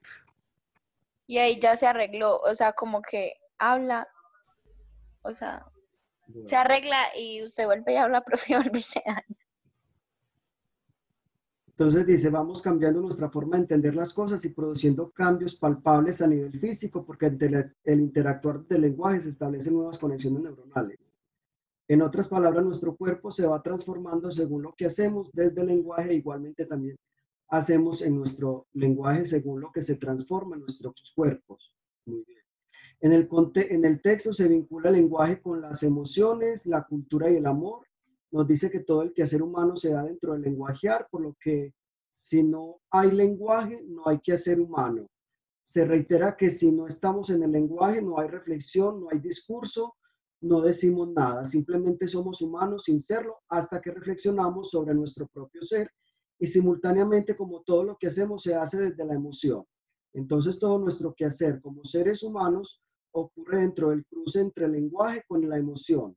Y ahí ya se arregló, o sea, como que habla, o sea, Bueno. se arregla y usted vuelve y habla, profe, y vuelve y se daña. Entonces dice, vamos cambiando nuestra forma de entender las cosas y produciendo cambios palpables a nivel físico, porque entre el interactuar del lenguaje se establecen nuevas conexiones neuronales. En otras palabras, nuestro cuerpo se va transformando según lo que hacemos desde el lenguaje, igualmente también hacemos en nuestro lenguaje según lo que se transforma en nuestros cuerpos. Muy bien. En el texto se vincula el lenguaje con las emociones, la cultura y el amor. Nos dice que todo el quehacer humano se da dentro del lenguajear, por lo que si no hay lenguaje, no hay quehacer humano. Se reitera que si no estamos en el lenguaje, no hay reflexión, no hay discurso, no decimos nada, simplemente somos humanos sin serlo hasta que reflexionamos sobre nuestro propio ser y simultáneamente como todo lo que hacemos se hace desde la emoción. Entonces todo nuestro quehacer como seres humanos ocurre dentro del cruce entre el lenguaje con la emoción.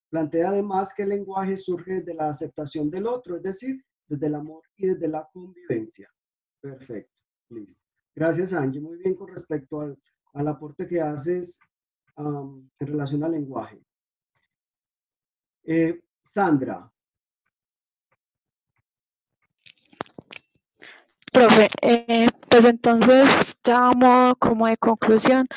Plantea además que el lenguaje surge desde la aceptación del otro, es decir, desde el amor y desde la convivencia. Perfecto, listo. Gracias, Angie. Muy bien con respecto al aporte que haces en relación al lenguaje. Sandra. Profe, pues entonces ya a modo como de conclusión,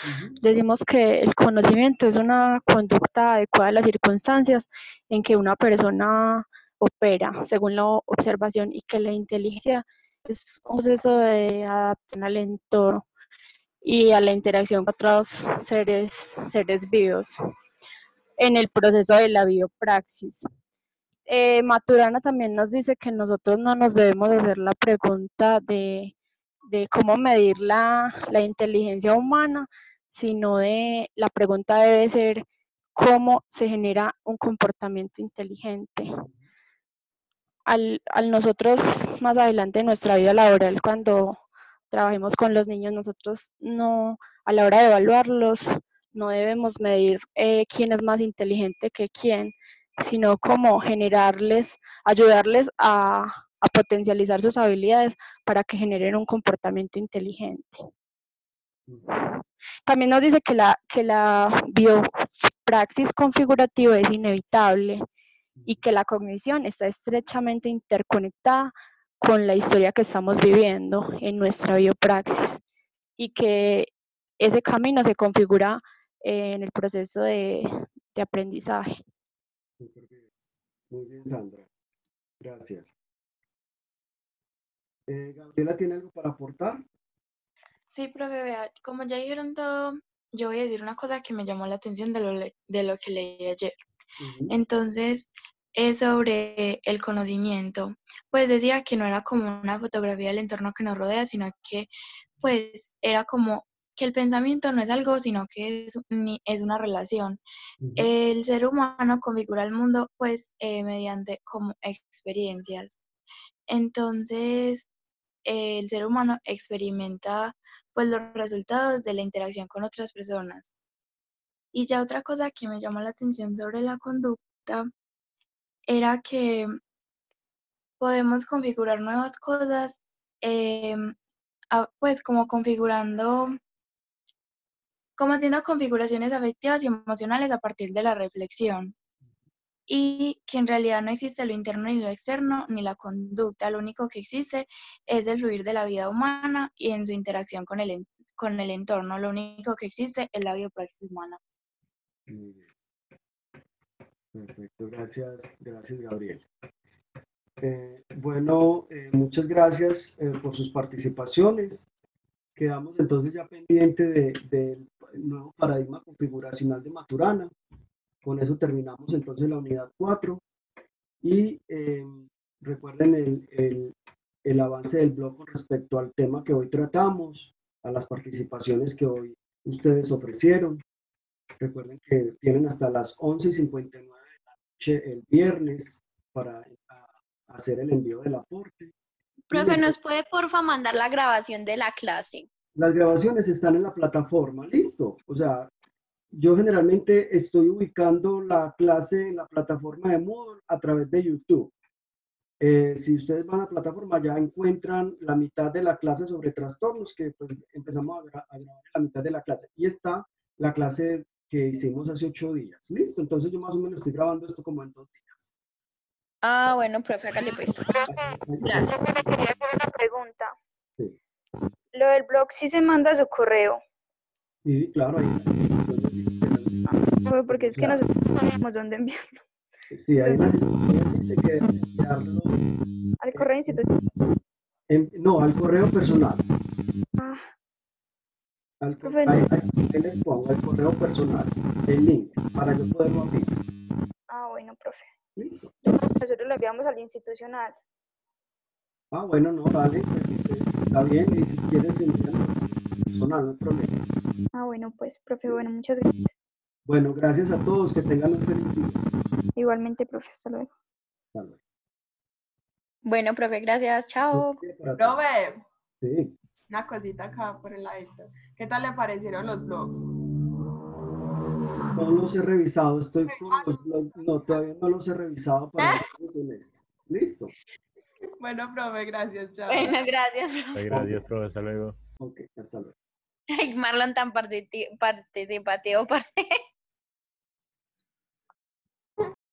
decimos que el conocimiento es una conducta adecuada a las circunstancias en que una persona opera según la observación y que la inteligencia es un proceso de adaptación al entorno y a la interacción con otros seres vivos en el proceso de la biopraxis. Maturana también nos dice que nosotros no nos debemos hacer la pregunta de cómo medir la inteligencia humana, sino la pregunta debe ser cómo se genera un comportamiento inteligente. Al nosotros más adelante en nuestra vida laboral, cuando trabajemos con los niños, nosotros no, a la hora de evaluarlos, no debemos medir quién es más inteligente que quién, sino como ayudarles a potencializar sus habilidades para que generen un comportamiento inteligente. También nos dice que la biopraxis configurativa es inevitable y que la cognición está estrechamente interconectada con la historia que estamos viviendo en nuestra biopraxis y que ese camino se configura en el proceso de aprendizaje. Muy bien, Sandra. Gracias. Gabriela, ¿tiene algo para aportar? Sí, profe, vea, como ya dijeron todo, yo voy a decir una cosa que me llamó la atención de lo que leí ayer. Entonces, es sobre el conocimiento. Pues decía que no era como una fotografía del entorno que nos rodea, sino que pues era como que el pensamiento no es algo, sino que es una relación. El ser humano configura el mundo pues mediante como experiencias. Entonces, el ser humano experimenta pues los resultados de la interacción con otras personas. Y ya otra cosa que me llamó la atención sobre la conducta era que podemos configurar nuevas cosas, pues como haciendo configuraciones afectivas y emocionales a partir de la reflexión. Y que en realidad no existe lo interno ni lo externo, ni la conducta, lo único que existe es el fluir de la vida humana y en su interacción con el entorno, lo único que existe es la biopraxis humana. Muy bien. Perfecto, gracias Gabriel. Bueno, muchas gracias por sus participaciones. Quedamos entonces ya pendiente del nuevo paradigma configuracional de Maturana. Con eso terminamos entonces la unidad 4 y recuerden el avance del blog con respecto al tema que hoy tratamos, a las participaciones que hoy ustedes ofrecieron. Recuerden que tienen hasta las 11:59 de la noche el viernes para hacer el envío del aporte. Profe, ¿nos puede porfa mandar la grabación de la clase? Las grabaciones están en la plataforma, listo. O sea, yo generalmente estoy ubicando la clase en la plataforma de Moodle a través de YouTube. Si ustedes van a la plataforma ya encuentran la mitad de la clase sobre trastornos, que pues empezamos a grabar la mitad de la clase. Y está la clase que hicimos hace 8 días. Listo, entonces yo más o menos estoy grabando esto como en 2 días. Ah, bueno, profe, hágale pues. Gracias. Me quería hacer una pregunta. Sí. Lo del blog sí se manda a su correo. Sí, claro. Porque es que nosotros no sabemos dónde enviarlo. Sí, hay unas instrucciones dice que enviarlo al correo institucional. No, al correo personal. Ah. Ahí les pongo el correo personal, el link, para yo poderlo abrir. Ah, bueno, profe. ¿Listo? Nosotros lo enviamos al institucional. Ah, bueno, no, dale, pues, está bien, y si quieres enviarlo personal, no hay problema. Ah, bueno, pues, profe, bueno, muchas gracias. Bueno, gracias a todos, que tengan un feliz día. Igualmente, profe, hasta luego. Hasta luego. Bueno, profe, gracias, chao. Profe, sí. Una cosita acá por el ladito. ¿Qué tal le parecieron los blogs? No los he revisado, estoy con no, todavía no los he revisado para ser honesto. Listo. Bueno, profe, gracias, chao. Bueno, gracias, profe. Gracias, profe, hasta luego. Ok, hasta luego. Ay, Marlon tan participativo, parce.